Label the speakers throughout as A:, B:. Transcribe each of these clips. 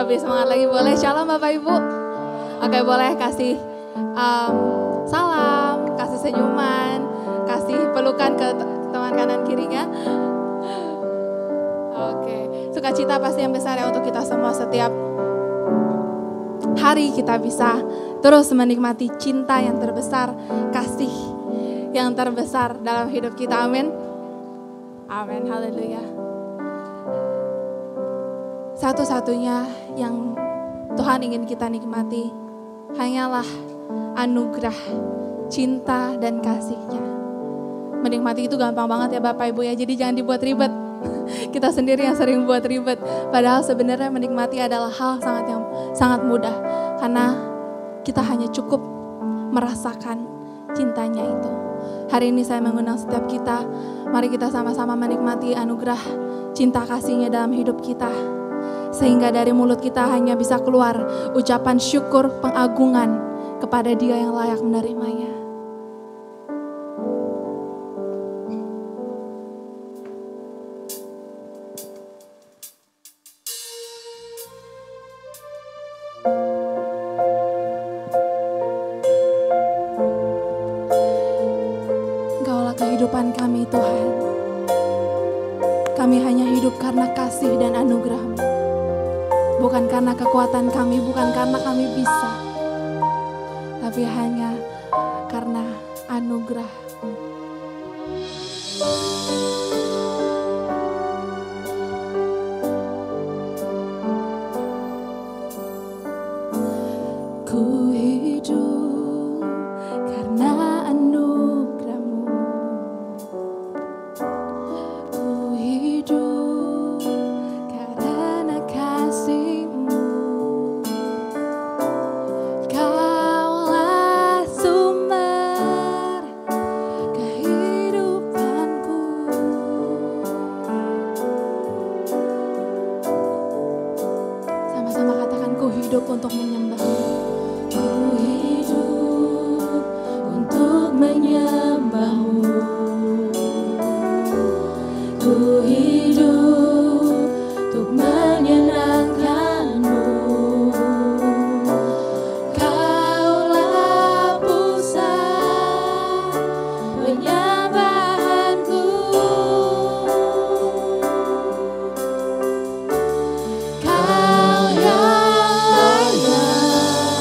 A: lebih semangat lagi boleh. Shalom Bapak Ibu. Oke, boleh kasih salam, kasih senyuman, kasih pelukan ke teman kanan kirinya. Oke, sukacita pasti yang besar ya untuk kita semua. Setiap hari kita bisa terus menikmati cinta yang terbesar, kasih yang terbesar dalam hidup kita. Amin. Amin, haleluya. Satu-satunya yang Tuhan ingin kita nikmati hanyalah anugerah, cinta, dan kasih-Nya. Menikmati itu gampang banget ya Bapak Ibu ya, jadi jangan dibuat ribet. Kita sendiri yang sering buat ribet. Padahal sebenarnya menikmati adalah hal yang sangat mudah. Karena kita hanya cukup merasakan cintanya itu. Hari ini saya mengundang setiap kita, mari kita sama-sama menikmati anugerah cinta kasih-Nya dalam hidup kita. Sehingga dari mulut kita hanya bisa keluar ucapan syukur, pengagungan kepada Dia yang layak menerimanya. Engkaulah kehidupan kami Tuhan. Kami hanya hidup karena kasih dan anugerah-Mu. Bukan karena kekuatan kami, bukan karena kami bisa, tapi hanya karena anugerah-Mu. Ku hidup karena anugerah-Mu. Ku hidup karena kasih-Mu. Kaulah sumber kehidupanku. Sama-sama katakan, ku hidup untuk menyembah-Mu. Ku hidup untuk menyembah-Mu. Ku hidup untuk menyenangkan-Mu. Kaulah pusat penyembahanku. Kau yang layak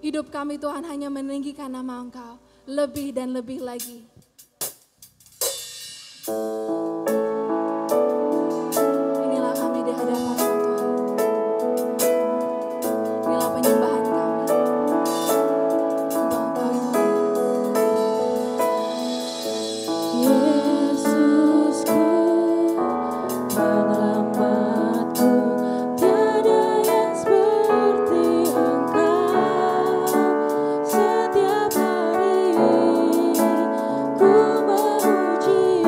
A: Hidup kami Tuhan hanya meninggikan nama Engkau. Lebih dan lebih lagi. Inilah kami di hadapan-Mu Tuhan. Inilah penyembahan kami. Untuk Engkau yang mulia.
B: Yesusku, penyelamatku, tiada yang seperti Engkau. Setiap hari ku memuji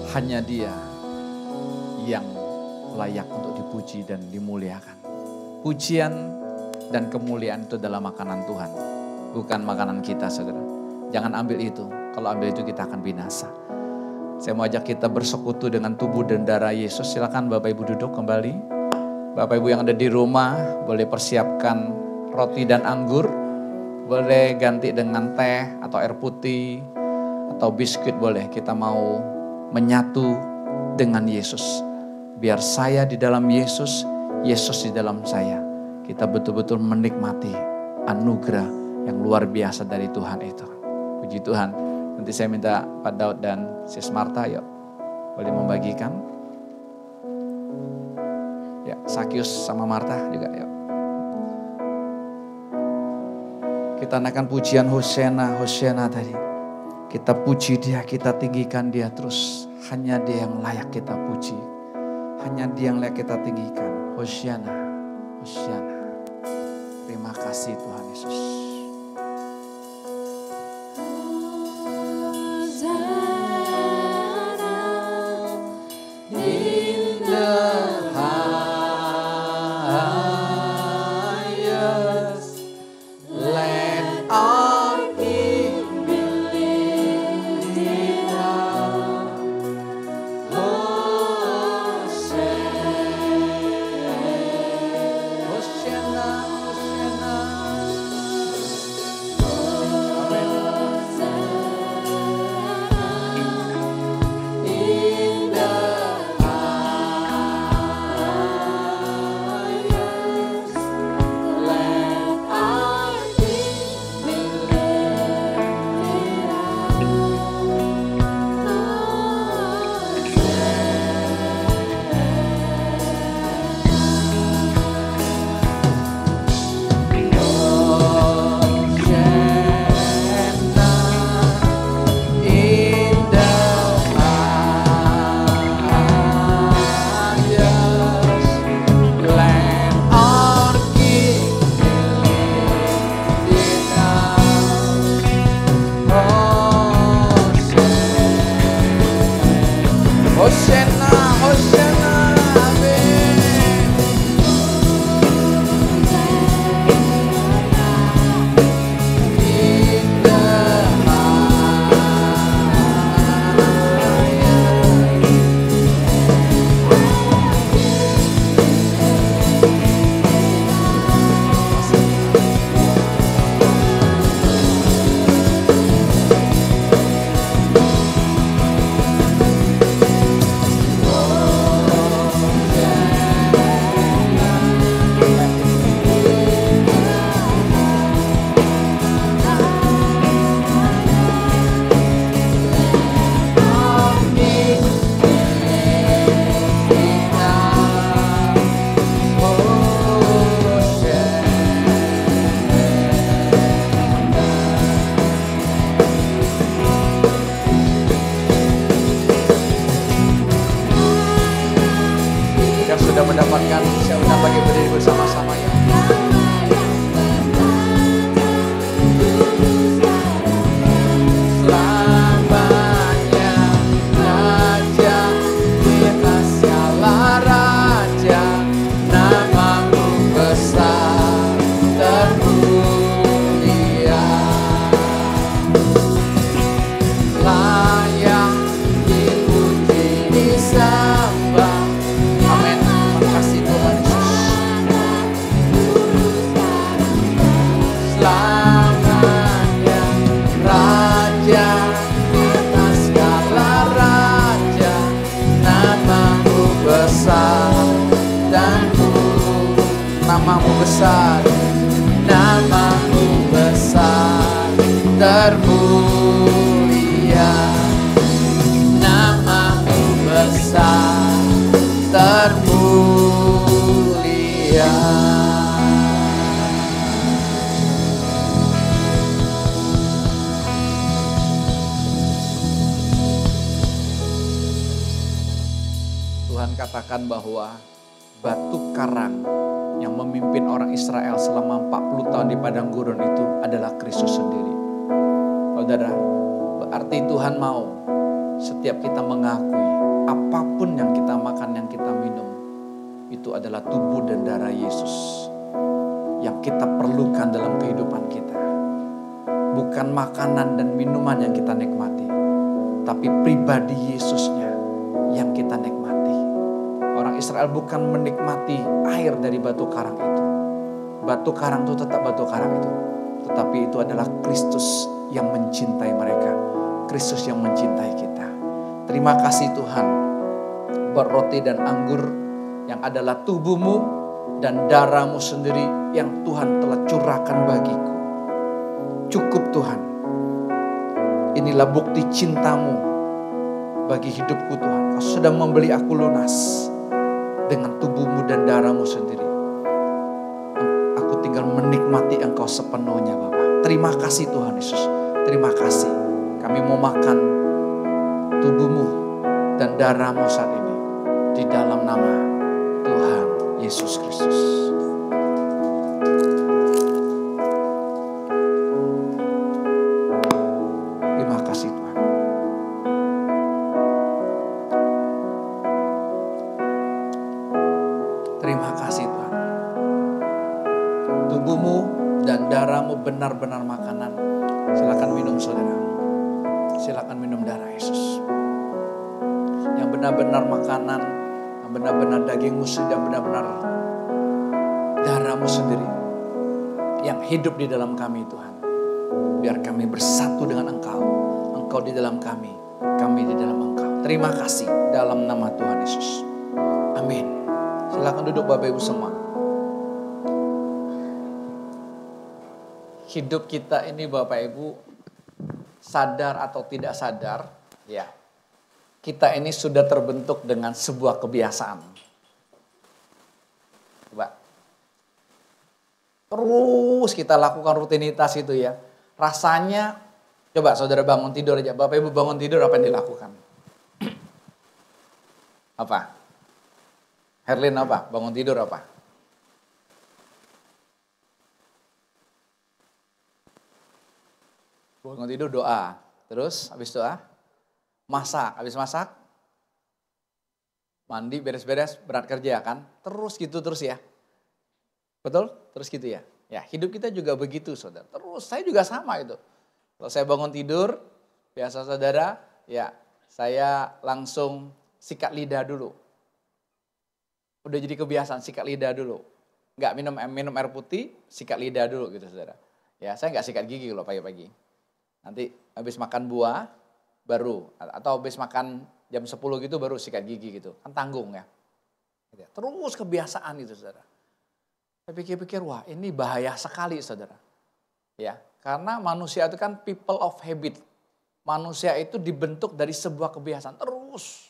C: Hanya Dia yang layak untuk dipuji dan dimuliakan. Pujian dan kemuliaan itu adalah makanan Tuhan, bukan makanan kita, saudara. Jangan ambil itu, kalau ambil itu kita akan binasa. Saya mau ajak kita bersekutu dengan tubuh dan darah Yesus. Silakan Bapak Ibu duduk kembali. Bapak Ibu yang ada di rumah boleh persiapkan roti dan anggur. Boleh ganti dengan teh atau air putih atau biskuit boleh. Kita mau menyatu dengan Yesus. Biar saya di dalam Yesus, Yesus di dalam saya. Kita betul-betul menikmati anugerah yang luar biasa dari Tuhan itu. Puji Tuhan. Nanti saya minta Pak Daud dan Sis Marta, yuk boleh membagikan. Ya, Sakius sama Marta juga, yuk. Kita naikkan pujian Hosana, Hosana tadi. Kita puji Dia, kita tinggikan Dia terus. Hanya Dia yang layak kita puji. Hanya Dia yang layak kita tinggikan. Hosana, Hosana. Terima kasih Tuhan Yesus. Mendapatkan siapa bagi berdiri bersama-sama ya. Selamanya Raja, kita segala Raja, namamu besar termulia, layak dipuji disembah. Selamanya Raja, kita segala Raja, namamu besar dan namamu besar, namamu besar termulia, namamu besar termulia. Tuhan katakan bahwa batu karang yang memimpin orang Israel selama 40 tahun di padang gurun itu adalah Kristus sendiri. Saudara, berarti Tuhan mau Setiap kita mengakui apapun yang kita makan, yang kita minum, itu adalah tubuh dan darah Yesus yang kita perlukan dalam kehidupan kita. Bukan makanan dan minuman yang kita nikmati, tapi pribadi Yesusnya yang kita nikmati. Orang Israel bukan menikmati air dari batu karang itu. Batu karang itu tetap batu karang itu. Tetapi itu adalah Kristus yang mencintai mereka. Kristus yang mencintai kita. Terima kasih Tuhan buat roti dan anggur yang adalah tubuhmu dan darahmu sendiri yang Tuhan telah curahkan bagiku. Cukup Tuhan. Inilah bukti cintamu bagi hidupku Tuhan. Kau sudah membeli aku lunas dengan tubuhmu dan darahmu sendiri. Aku tinggal menikmati Engkau sepenuhnya Bapa. Terima kasih Tuhan Yesus. Terima kasih. Kami mau makan tubuhmu dan darahmu saat ini. Di dalam nama Tuhan Yesus Kristus. Terima kasih Tuhan. Terima kasih Tuhan. Tubuhmu dan darahmu benar-benar makanan. Silakan minum saudara. Silakan minum darah Yesus. Yang benar-benar makanan, yang benar-benar dagingmu sendiri, yang benar-benar darahmu sendiri. Yang hidup di dalam kami Tuhan. Biar kami bersatu dengan Engkau. Engkau di dalam kami di dalam Engkau. Terima kasih dalam nama Tuhan Yesus. Amin. Silakan duduk Bapak Ibu semua. Hidup kita ini Bapak Ibu, sadar atau tidak sadar, ya, kita ini sudah terbentuk dengan sebuah kebiasaan. Coba. Terus kita lakukan rutinitas itu ya. Rasanya, coba saudara bangun tidur aja. Bapak Ibu bangun tidur, apa yang dilakukan? Apa? Herlin apa? Bangun tidur apa? Bangun tidur doa. Terus habis doa? Masak. Habis masak? Mandi, beres-beres, berangkat kerja kan? Terus gitu terus ya. Betul? Terus gitu ya. Ya, hidup kita juga begitu saudara. Terus saya juga sama itu. Kalau saya bangun tidur, biasa saudara, ya saya langsung sikat lidah dulu. Udah jadi kebiasaan sikat lidah dulu. Enggak minum air putih, sikat lidah dulu gitu saudara. Ya, saya enggak sikat gigi loh pagi-pagi. Nanti habis makan buah baru, atau habis makan jam 10 gitu baru sikat gigi gitu. Kan tanggung ya. Terus kebiasaan itu saudara. Saya pikir-pikir, wah ini bahaya sekali saudara. Ya, karena manusia itu kan people of habit. Manusia itu dibentuk dari sebuah kebiasaan terus.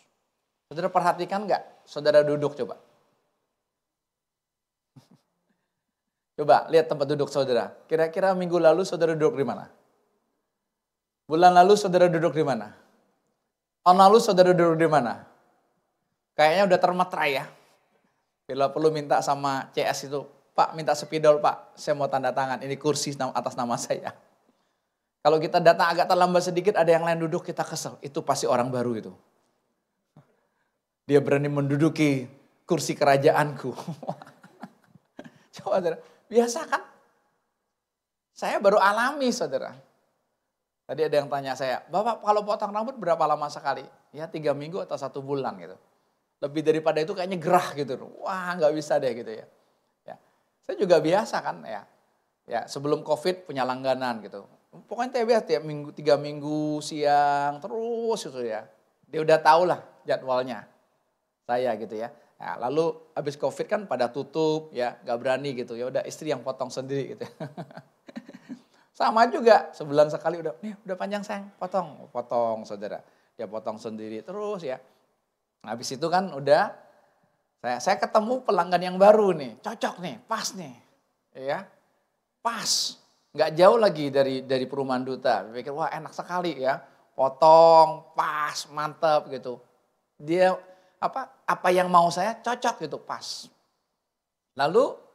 C: Saudara perhatikan enggak? Saudara duduk coba. Coba lihat tempat duduk saudara. Kira-kira minggu lalu saudara duduk di mana? Bulan lalu saudara duduk di mana? Tahun lalu saudara duduk di mana? Kayaknya udah termeterai ya. Bila perlu minta sama CS itu, Pak minta spidol Pak, saya mau tanda tangan, ini kursi atas nama saya. Kalau kita datang agak terlambat sedikit, ada yang lain duduk, kita kesel. Itu pasti orang baru itu. Dia berani menduduki kursi kerajaanku. Coba saudara, biasa kan? Saya baru alami saudara. Tadi ada yang tanya saya, Bapak kalau potong rambut berapa lama sekali? Ya 3 minggu atau 1 bulan gitu. Lebih daripada itu kayaknya gerah gitu. Wah nggak bisa deh gitu ya. Ya. Saya juga biasa kan ya. Ya sebelum COVID punya langganan gitu. Pokoknya tiap minggu 3 minggu siang terus gitu ya. Dia udah tahu lah jadwalnya saya gitu ya. Nah, lalu habis COVID kan pada tutup ya, nggak berani gitu. Ya udah istri yang potong sendiri gitu. Sama juga, sebulan sekali udah panjang sayang, potong saudara. Dia potong sendiri terus ya. Habis itu kan udah, saya ketemu pelanggan yang baru nih, cocok nih, pas nih. Ya, pas. Nggak jauh lagi dari perumahan duta. Pikir wah enak sekali ya, potong, pas, mantap gitu. Dia apa yang mau saya cocok gitu, pas. Lalu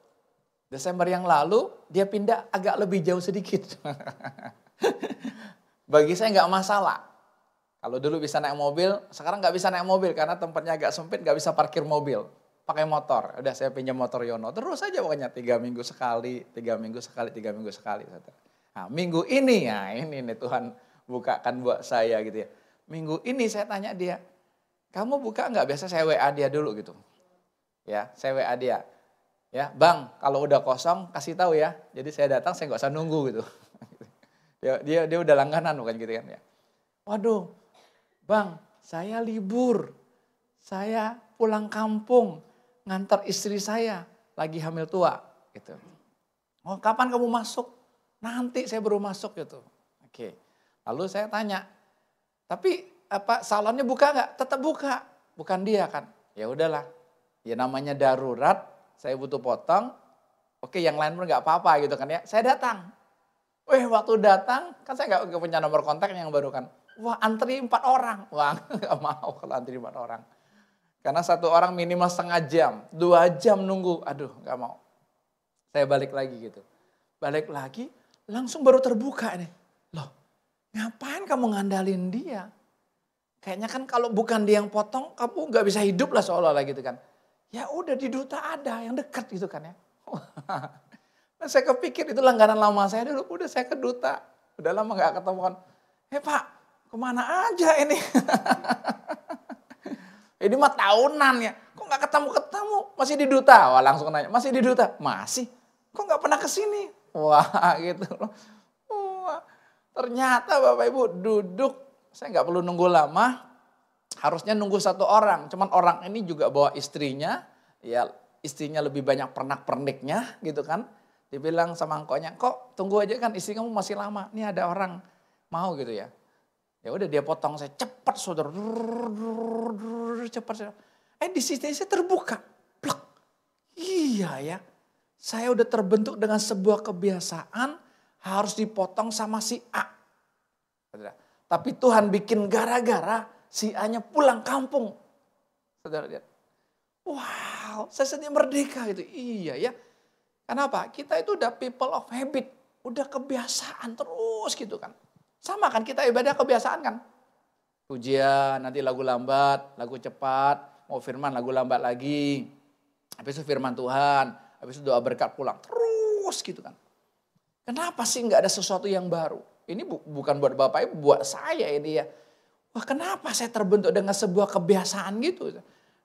C: Desember yang lalu dia pindah agak lebih jauh sedikit. Bagi saya nggak masalah. Kalau dulu bisa naik mobil, sekarang nggak bisa naik mobil karena tempatnya agak sempit, nggak bisa parkir mobil. Pakai motor. Udah saya pinjam motor Yono. Terus aja pokoknya 3 minggu sekali, 3 minggu sekali, 3 minggu sekali. Nah, minggu ini ya, ini nih Tuhan bukakan buat saya gitu ya. Minggu ini saya tanya dia, kamu buka nggak? Biasa saya WA dia dulu gitu. Ya, saya WA dia. Ya, Bang, kalau udah kosong kasih tahu ya. Jadi saya datang, saya nggak usah nunggu gitu. Dia udah langganan bukan gitu kan ya. Waduh, Bang, saya libur. Saya pulang kampung, ngantar istri saya lagi hamil tua gitu. Oh, kapan kamu masuk? Nanti saya baru masuk gitu. Oke. Lalu saya tanya, tapi apa salonnya buka nggak? Tetap buka. Bukan dia kan. Ya udahlah. Ya namanya darurat, saya butuh potong. Oke, yang lain pun nggak apa-apa gitu kan ya. Saya datang. Waktu datang, kan saya nggak punya nomor kontak yang baru kan. Wah, antri 4 orang. Wah, nggak mau kalau antri 4 orang. Karena 1 orang minimal setengah jam, 2 jam nunggu. Aduh, nggak mau. Saya balik lagi gitu. Balik lagi, langsung baru terbuka nih. Loh, ngapain kamu ngandalin dia? Kayaknya kan kalau bukan dia yang potong, kamu nggak bisa hidup lah seolah-olah gitu kan. Ya udah di duta ada yang dekat gitu kan ya. Nah, saya kepikir itu langganan lama saya dulu. Udah saya ke duta. Udah lama nggak ketemu kan. Pak, kemana aja ini? Ini mah tahunan ya. Kok nggak ketemu-ketemu? Masih di duta? Wah, langsung nanya, masih di duta? Masih. Kok nggak pernah kesini? Wah, gitu loh. Wah, ternyata Bapak Ibu duduk. Saya nggak perlu nunggu lama. Harusnya nunggu 1 orang. Cuman orang ini juga bawa istrinya. Ya, istrinya lebih banyak pernak-perniknya gitu kan. Dibilang sama angkonya, kok tunggu aja kan istri kamu masih lama. Ini ada orang mau gitu ya. Ya udah dia potong saya cepat saudara. Cepat. Di sini saya terbuka. Plak. Iya ya. Saya udah terbentuk dengan sebuah kebiasaan harus dipotong sama si A. Tapi Tuhan bikin gara-gara si A-nya pulang kampung. Saudara lihat. Wow, saya sedih merdeka gitu. Iya ya. Kenapa? Kita itu udah people of habit. Udah kebiasaan terus gitu kan. Sama kan kita ibadah kebiasaan kan. Pujian, nanti lagu lambat, lagu cepat. Mau firman lagu lambat lagi. Habis itu firman Tuhan. Habis itu doa berkat pulang. Terus gitu kan. Kenapa sih nggak ada sesuatu yang baru? Ini bukan buat Bapak Ibu, buat saya ini ya. Wah, kenapa saya terbentuk dengan sebuah kebiasaan gitu.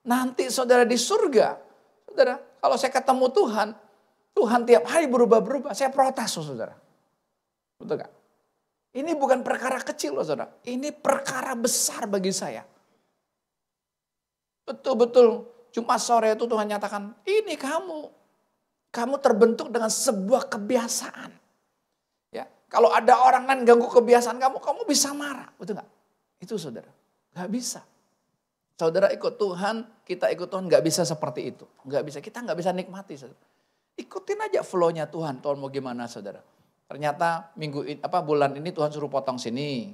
C: Nanti saudara di surga. Saudara, kalau saya ketemu Tuhan. Tuhan tiap hari berubah-berubah. Saya protes saudara. Betul gak? Ini bukan perkara kecil loh saudara. Ini perkara besar bagi saya. Betul-betul. Cuma sore itu Tuhan nyatakan. Ini kamu. Kamu terbentuk dengan sebuah kebiasaan. Ya, kalau ada orang lain ganggu kebiasaan kamu. Kamu bisa marah. Betul gak? Itu saudara. Gak bisa. Saudara ikut Tuhan. Kita ikut Tuhan gak bisa seperti itu. Gak bisa. Kita gak bisa nikmati saudara. Ikutin aja flow-nya Tuhan. Tuhan mau gimana saudara. Ternyata bulan ini Tuhan suruh potong sini.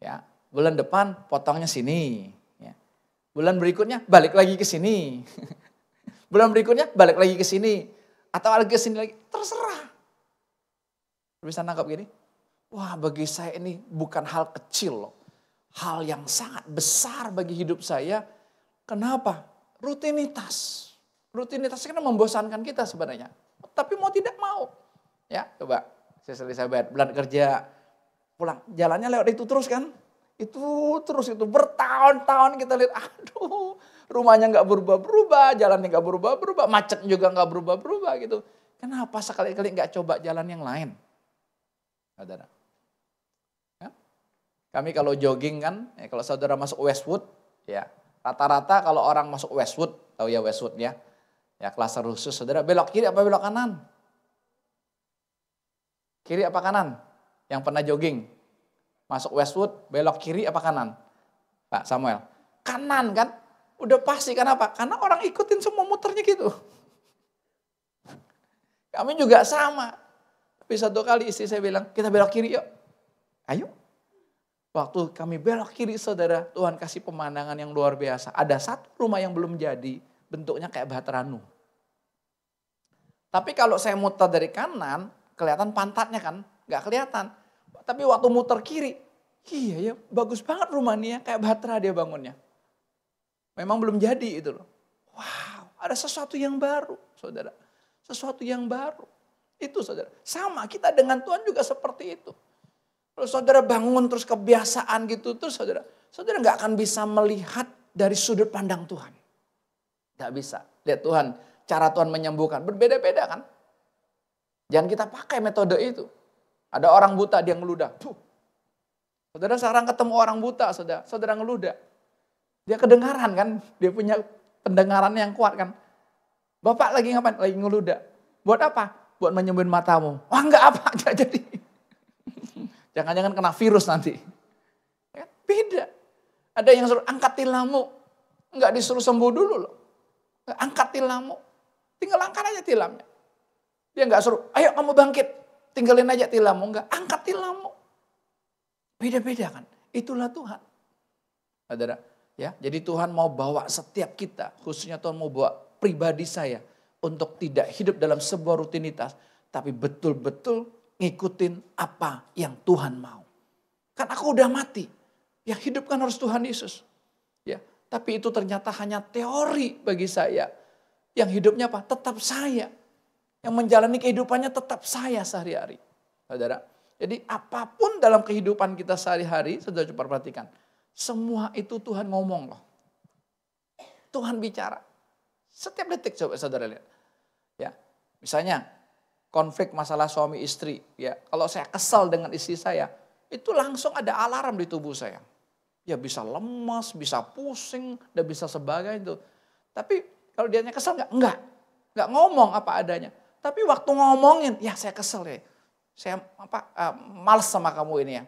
C: Ya, bulan depan potongnya sini. Ya. Bulan berikutnya balik lagi ke sini. Bulan berikutnya balik lagi ke sini. Atau lagi ke sini lagi. Terserah. Bisa nangkap gini? Wah, bagi saya ini bukan hal kecil loh. Hal yang sangat besar bagi hidup saya. Kenapa? Rutinitas. Rutinitas kan membosankan kita sebenarnya. Tapi mau tidak mau. Ya, coba. Saya Elizabeth, bulan kerja. Pulang. Jalannya lewat itu terus kan. Itu terus itu. Bertahun-tahun kita lihat. Aduh. Rumahnya gak berubah-berubah. Jalannya gak berubah-berubah. Macet juga gak berubah-berubah gitu. Kenapa sekali-kali gak coba jalan yang lain? Saudara. Ya? Kami kalau jogging kan. Ya, kalau saudara masuk Westwood. Ya. Rata-rata kalau orang masuk Westwood. Tahu ya Westwood ya. Ya, klaster khusus, saudara belok kiri apa belok kanan? Kiri apa kanan? Yang pernah jogging. Masuk Westwood, belok kiri apa kanan? Pak Samuel. Kanan kan? Udah pasti, kenapa? Karena orang ikutin semua muternya gitu. Kami juga sama. Tapi satu kali istri saya bilang, kita belok kiri yuk. Ayo. Waktu kami belok kiri saudara, Tuhan kasih pemandangan yang luar biasa. Ada 1 rumah yang belum jadi. Bentuknya kayak Bataranu. Tapi kalau saya muter dari kanan, kelihatan pantatnya kan? Gak kelihatan. Tapi waktu muter kiri, Iya ya, bagus banget rumah ini ya, kayak Batra dia bangunnya. Memang belum jadi itu loh. Wow, ada sesuatu yang baru, saudara. Sesuatu yang baru. Itu saudara. Sama kita dengan Tuhan juga seperti itu. Kalau saudara bangun terus kebiasaan gitu, terus saudara gak akan bisa melihat dari sudut pandang Tuhan. Gak bisa. Lihat Tuhan, cara Tuhan menyembuhkan. Berbeda-beda kan. Jangan kita pakai metode itu. Ada orang buta dia ngeludah. Saudara sekarang ketemu orang buta, saudara ngeludah. Dia kedengaran kan, dia punya pendengaran yang kuat kan. Bapak lagi ngapain? Lagi ngeludah. Buat apa? Buat menyembuhin matamu. Wah enggak apa, enggak jadi. Jangan-jangan kena virus nanti. Beda. Ada yang suruh angkat tilammu. Enggak disuruh sembuh dulu loh. Angkat tilammu. Tinggal angkat aja tilamnya. Dia enggak suruh, ayo kamu bangkit. Tinggalin aja tilammu. Enggak, angkat tilammu. Beda-beda kan. Itulah Tuhan. Saudara, ya. Jadi Tuhan mau bawa setiap kita, khususnya Tuhan mau bawa pribadi saya untuk tidak hidup dalam sebuah rutinitas, tapi betul-betul ngikutin apa yang Tuhan mau. Kan aku udah mati. Yang hidup kan harus Tuhan Yesus. Ya, tapi itu ternyata hanya teori bagi saya. Yang hidupnya apa? Tetap saya. Yang menjalani kehidupannya tetap saya sehari-hari. Saudara, jadi apapun dalam kehidupan kita sehari-hari, saudara coba perhatikan. Semua itu Tuhan ngomong loh. Tuhan bicara. Setiap detik coba saudara lihat. Ya, misalnya konflik masalah suami istri. Ya, kalau saya kesal dengan istri saya, itu langsung ada alarm di tubuh saya. Ya bisa lemas, bisa pusing, dan bisa sebagainya itu. Tapi kalau dianya kesal enggak ngomong apa adanya. Tapi waktu ngomongin, ya saya kesel ya. Saya malas sama kamu ini ya.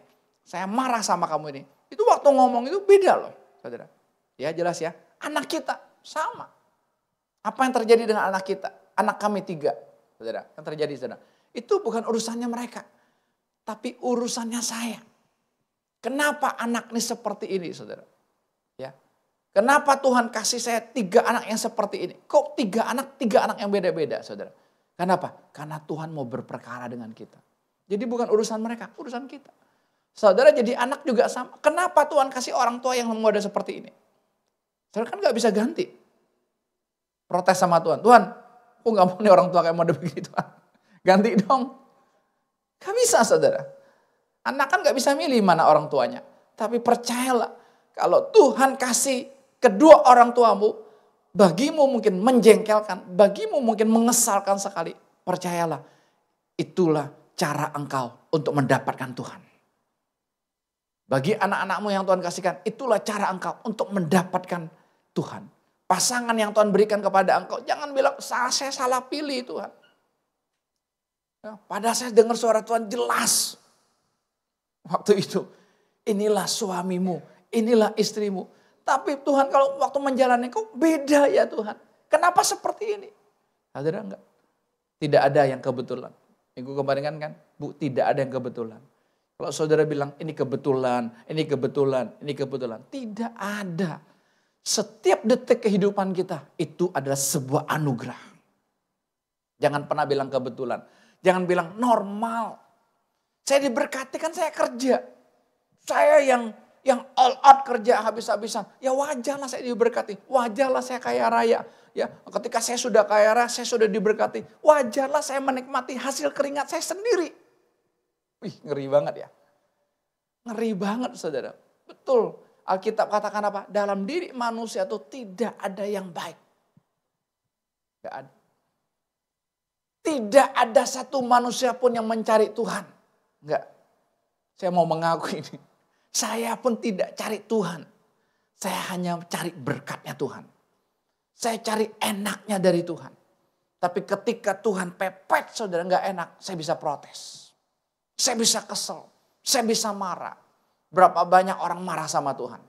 C: Saya marah sama kamu ini. Itu waktu ngomong itu beda loh, saudara. Ya jelas ya. Anak kita sama. Apa yang terjadi dengan anak kita? Anak kami 3, saudara. Yang terjadi, saudara. Itu bukan urusannya mereka. Tapi urusannya saya. Kenapa anak ini seperti ini, saudara? Ya. Kenapa Tuhan kasih saya 3 anak yang seperti ini? Kok 3 anak yang beda-beda, saudara? Kenapa? Karena Tuhan mau berperkara dengan kita. Jadi bukan urusan mereka, urusan kita. Saudara jadi anak juga sama. Kenapa Tuhan kasih orang tua yang model seperti ini? Saudara kan gak bisa ganti. Protes sama Tuhan. Tuhan, aku gak mau nih orang tua kayak model begitu. Ganti dong. Gak bisa saudara. Anak kan gak bisa milih mana orang tuanya. Tapi percayalah. Kalau Tuhan kasih kedua orang tuamu. Bagimu mungkin menjengkelkan. Bagimu mungkin mengesalkan sekali. Percayalah. Itulah cara engkau untuk mendapatkan Tuhan. Bagi anak-anakmu yang Tuhan kasihkan, itulah cara engkau untuk mendapatkan Tuhan. Pasangan yang Tuhan berikan kepada engkau, jangan bilang saya salah pilih Tuhan. Ya, padahal saya dengar suara Tuhan jelas. Waktu itu, inilah suamimu, inilah istrimu. Tapi Tuhan kalau waktu menjalani kok beda ya Tuhan. Kenapa seperti ini? Ada enggak? Tidak ada yang kebetulan. Minggu kemarin kan, Bu, tidak ada yang kebetulan. Kalau saudara bilang ini kebetulan, ini kebetulan, ini kebetulan. Tidak ada. Setiap detik kehidupan kita itu adalah sebuah anugerah. Jangan pernah bilang kebetulan. Jangan bilang normal. Saya diberkati kan saya kerja. Saya yang all out kerja habis-habisan. Ya wajarlah saya diberkati. Wajarlah saya kaya raya. Ya, ketika saya sudah kaya raya, saya sudah diberkati. Wajarlah saya menikmati hasil keringat saya sendiri. Wih, ngeri banget ya. Ngeri banget saudara. Betul. Alkitab katakan apa? Dalam diri manusia itu tidak ada yang baik. Tidak ada. Tidak ada satu manusia pun yang mencari Tuhan. Enggak. Saya mau mengaku ini. Saya pun tidak cari Tuhan. Saya hanya cari berkatnya Tuhan. Saya cari enaknya dari Tuhan. Tapi ketika Tuhan pepet saudara enggak enak, saya bisa protes. Saya bisa kesel. Saya bisa marah. Berapa banyak orang marah sama Tuhan.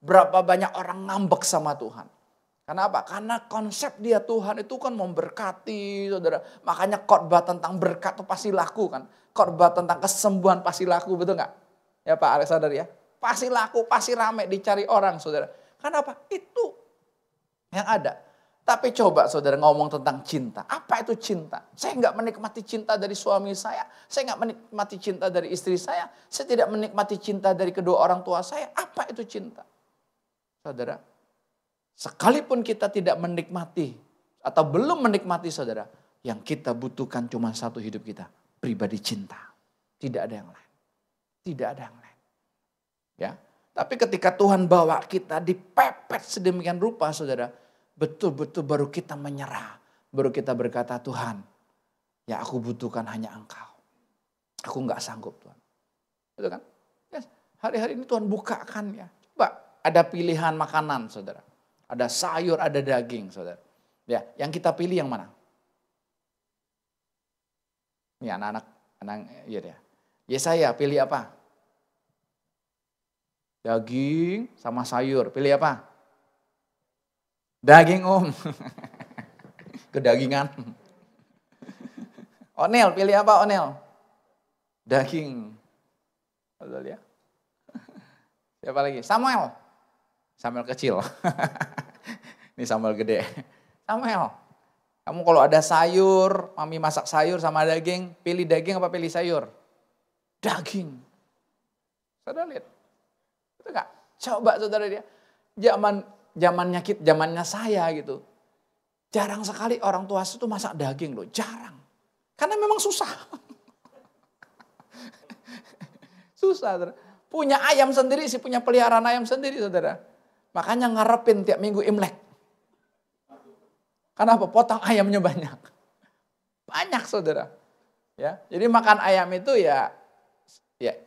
C: Berapa banyak orang ngambek sama Tuhan. Kenapa? Karena konsep dia Tuhan itu kan memberkati saudara. Makanya khotbah tentang berkat itu pasti laku kan. Khotbah tentang kesembuhan pasti laku, betul gak? Ya Pak Alexander ya. Pasti laku, pasti rame dicari orang saudara. Kenapa? Itu yang ada. Tapi coba saudara ngomong tentang cinta. Apa itu cinta? Saya nggak menikmati cinta dari suami saya nggak menikmati cinta dari istri saya tidak menikmati cinta dari kedua orang tua saya. Apa itu cinta? Saudara, sekalipun kita tidak menikmati atau belum menikmati saudara, yang kita butuhkan cuma satu hidup kita, pribadi cinta. Tidak ada yang lain. Tidak ada yang lain. Ya, tapi ketika Tuhan bawa kita dipepet sedemikian rupa saudara, betul-betul baru kita menyerah. Baru kita berkata, Tuhan, ya aku butuhkan hanya Engkau. Aku nggak sanggup Tuhan. Betul kan? Ya, hari-hari ini Tuhan bukakan ya. Coba ada pilihan makanan saudara. Ada sayur, ada daging saudara. Ya, yang kita pilih yang mana? Ini anak-anak, iya deh. Ya saya pilih apa? Daging sama sayur. Pilih apa? Daging om. Kedagingan. Onel, pilih apa Onel? Daging. Betul ya? Siapa lagi? Samuel. Samuel kecil. Ini Samuel gede. Samuel. Kamu kalau ada sayur, mami masak sayur sama daging, pilih daging apa pilih sayur? Daging. Saudara lihat. Itu enggak? Coba saudara dia. Zamannya saya gitu. Jarang sekali orang tua itu masak daging loh, jarang. Karena memang susah. Susah, saudara. Punya ayam sendiri sih, punya peliharaan ayam sendiri, saudara. Makanya ngarepin tiap minggu Imlek. Kenapa? Potong ayamnya banyak. Banyak, saudara. Ya, jadi makan ayam itu ya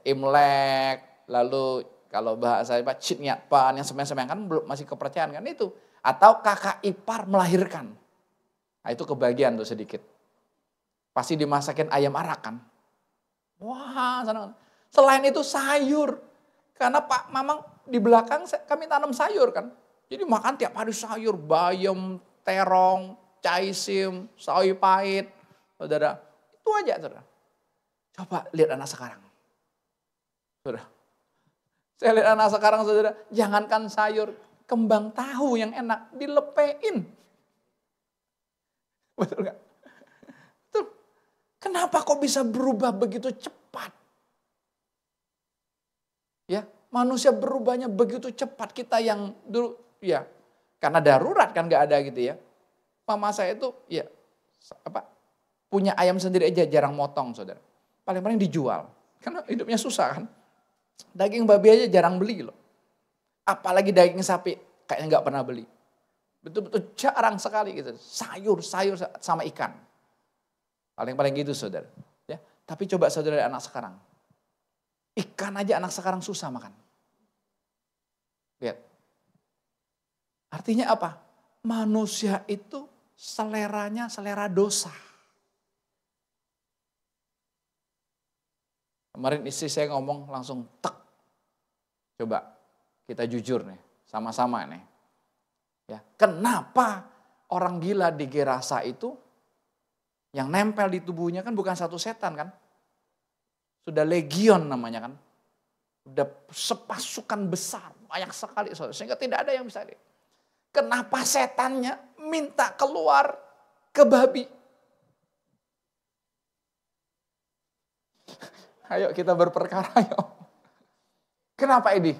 C: Imlek, lalu kalau bahasa apa Citnyat Pan yang semen-semen kan belum masih kepercayaan kan itu. Atau kakak ipar melahirkan. Nah, itu kebagian tuh sedikit. Pasti dimasakin ayam arak kan. Wah, senang. Selain itu sayur. Karena Pak Mamang di belakang kami tanam sayur kan. Jadi makan tiap hari sayur, bayam, terong, caisim, sawi pahit. Saudara, itu aja saudara. Coba lihat anak sekarang. Saudara. Saya lihat anak sekarang saudara, jangankan sayur, kembang tahu yang enak dilepein. Betul gak? Betul. Kenapa kok bisa berubah begitu cepat? Ya, manusia berubahnya begitu cepat. Kita yang dulu, ya, karena darurat kan gak ada gitu ya. Mama saya itu, ya, punya ayam sendiri aja jarang motong saudara. Paling-paling dijual. Karena hidupnya susah kan. Daging babi aja jarang beli loh. Apalagi daging sapi, kayaknya gak pernah beli. Betul-betul jarang sekali gitu. Sayur sama ikan. Paling-paling gitu saudara. Ya, tapi coba saudara anak sekarang. Ikan aja anak sekarang susah makan. Lihat. Artinya apa? Manusia itu seleranya selera dosa. Kemarin istri saya ngomong langsung tek. Coba kita jujur nih, sama-sama nih. Ya, kenapa orang gila di Gerasa itu yang nempel di tubuhnya kan bukan satu setan kan? Sudah legion namanya kan. Sudah sepasukan besar, banyak sekali. Sehingga tidak ada yang bisa. Kenapa setannya minta keluar ke babi? Ayo kita berperkara yuk. Kenapa ini?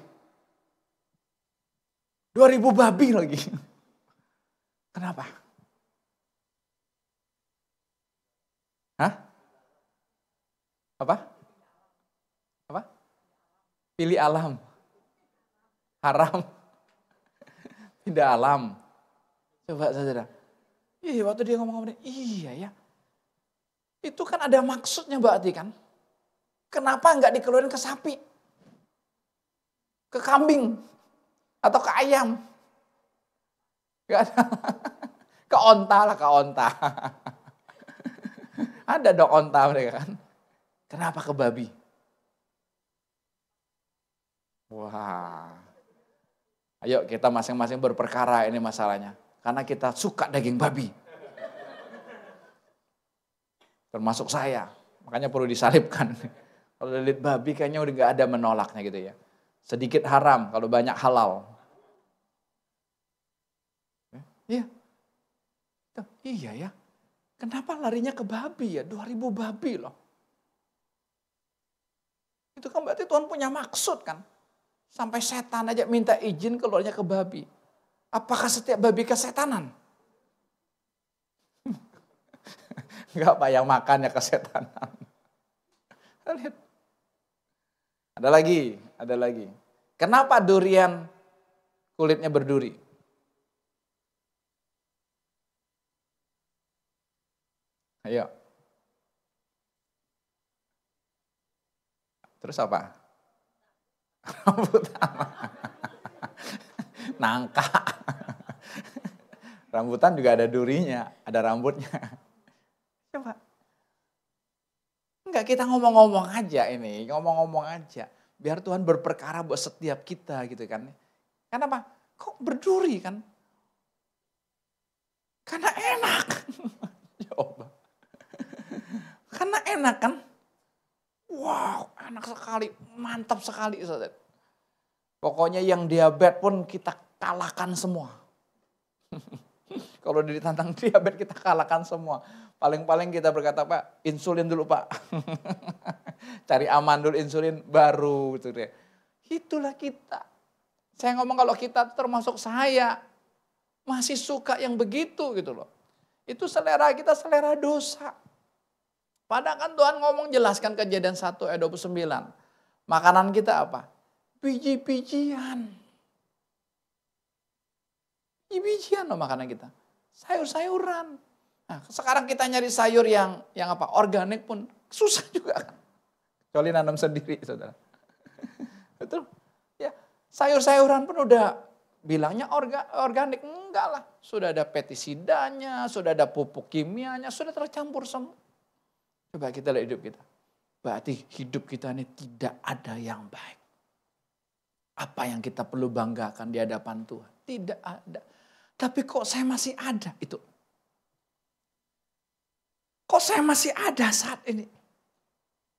C: 2000 babi lagi. Kenapa? Hah? Apa? Apa? Pilih alam. Haram. Tidak alam. Coba saudara. Iya waktu dia ngomong-ngomong, iya ya. Itu kan ada maksudnya berarti kan. Kenapa enggak dikeluarin ke sapi? Ke kambing? Atau ke ayam? Enggak ada. Ke onta lah, ke onta. Ada dong onta mereka kan. Kenapa ke babi? Wah. Ayo kita masing-masing berperkara ini masalahnya. Karena kita suka daging babi. Termasuk saya. Makanya perlu disalibkan. Kalau lihat babi kayaknya udah gak ada menolaknya gitu ya. Sedikit haram kalau banyak halal. Iya. Iya ya, kenapa larinya ke babi ya? 2000 babi loh. Itu kan berarti Tuhan punya maksud kan. Sampai setan aja minta izin keluarnya ke babi. Apakah setiap babi kesetanan? Enggak Pak, yang makannya kesetanan. Lihat. Ada lagi. Kenapa durian kulitnya berduri? Ayo. Terus apa? Rambutan. Nangka. Rambutan juga ada durinya, ada rambutnya. Coba. Enggak, kita ngomong-ngomong aja ini, ngomong-ngomong aja. Biar Tuhan berperkara buat setiap kita gitu kan. Kenapa? Kok berduri kan? Karena enak. Coba. Karena enak kan? Wow, enak sekali, mantap sekali saudara. Pokoknya yang diabetes pun kita kalahkan semua. Kalau ditantang diabetes kita kalahkan semua. Paling-paling kita berkata, Pak, insulin dulu Pak. Cari aman dulu insulin baru. Gitu deh. Itulah kita. Saya ngomong kalau kita termasuk saya. Masih suka yang begitu gitu loh. Itu selera kita selera dosa. Padahal kan Tuhan ngomong jelaskan Kejadian 1 ayat 29. Makanan kita apa? Biji-bijian. Biji-bijian loh makanan kita. Sayur-sayuran. Nah, sekarang kita nyari sayur yang apa? Organik pun susah juga kan. Kecuali nanam sendiri, saudara. Betul? Ya, sayur-sayuran pun udah bilangnya organik. Enggak lah. Sudah ada pestisidanya, sudah ada pupuk kimianya, sudah tercampur semua. Coba kita lihat hidup kita. Berarti hidup kita ini tidak ada yang baik. Apa yang kita perlu banggakan di hadapan Tuhan? Tidak ada. Tapi kok saya masih ada itu? Kok saya masih ada saat ini?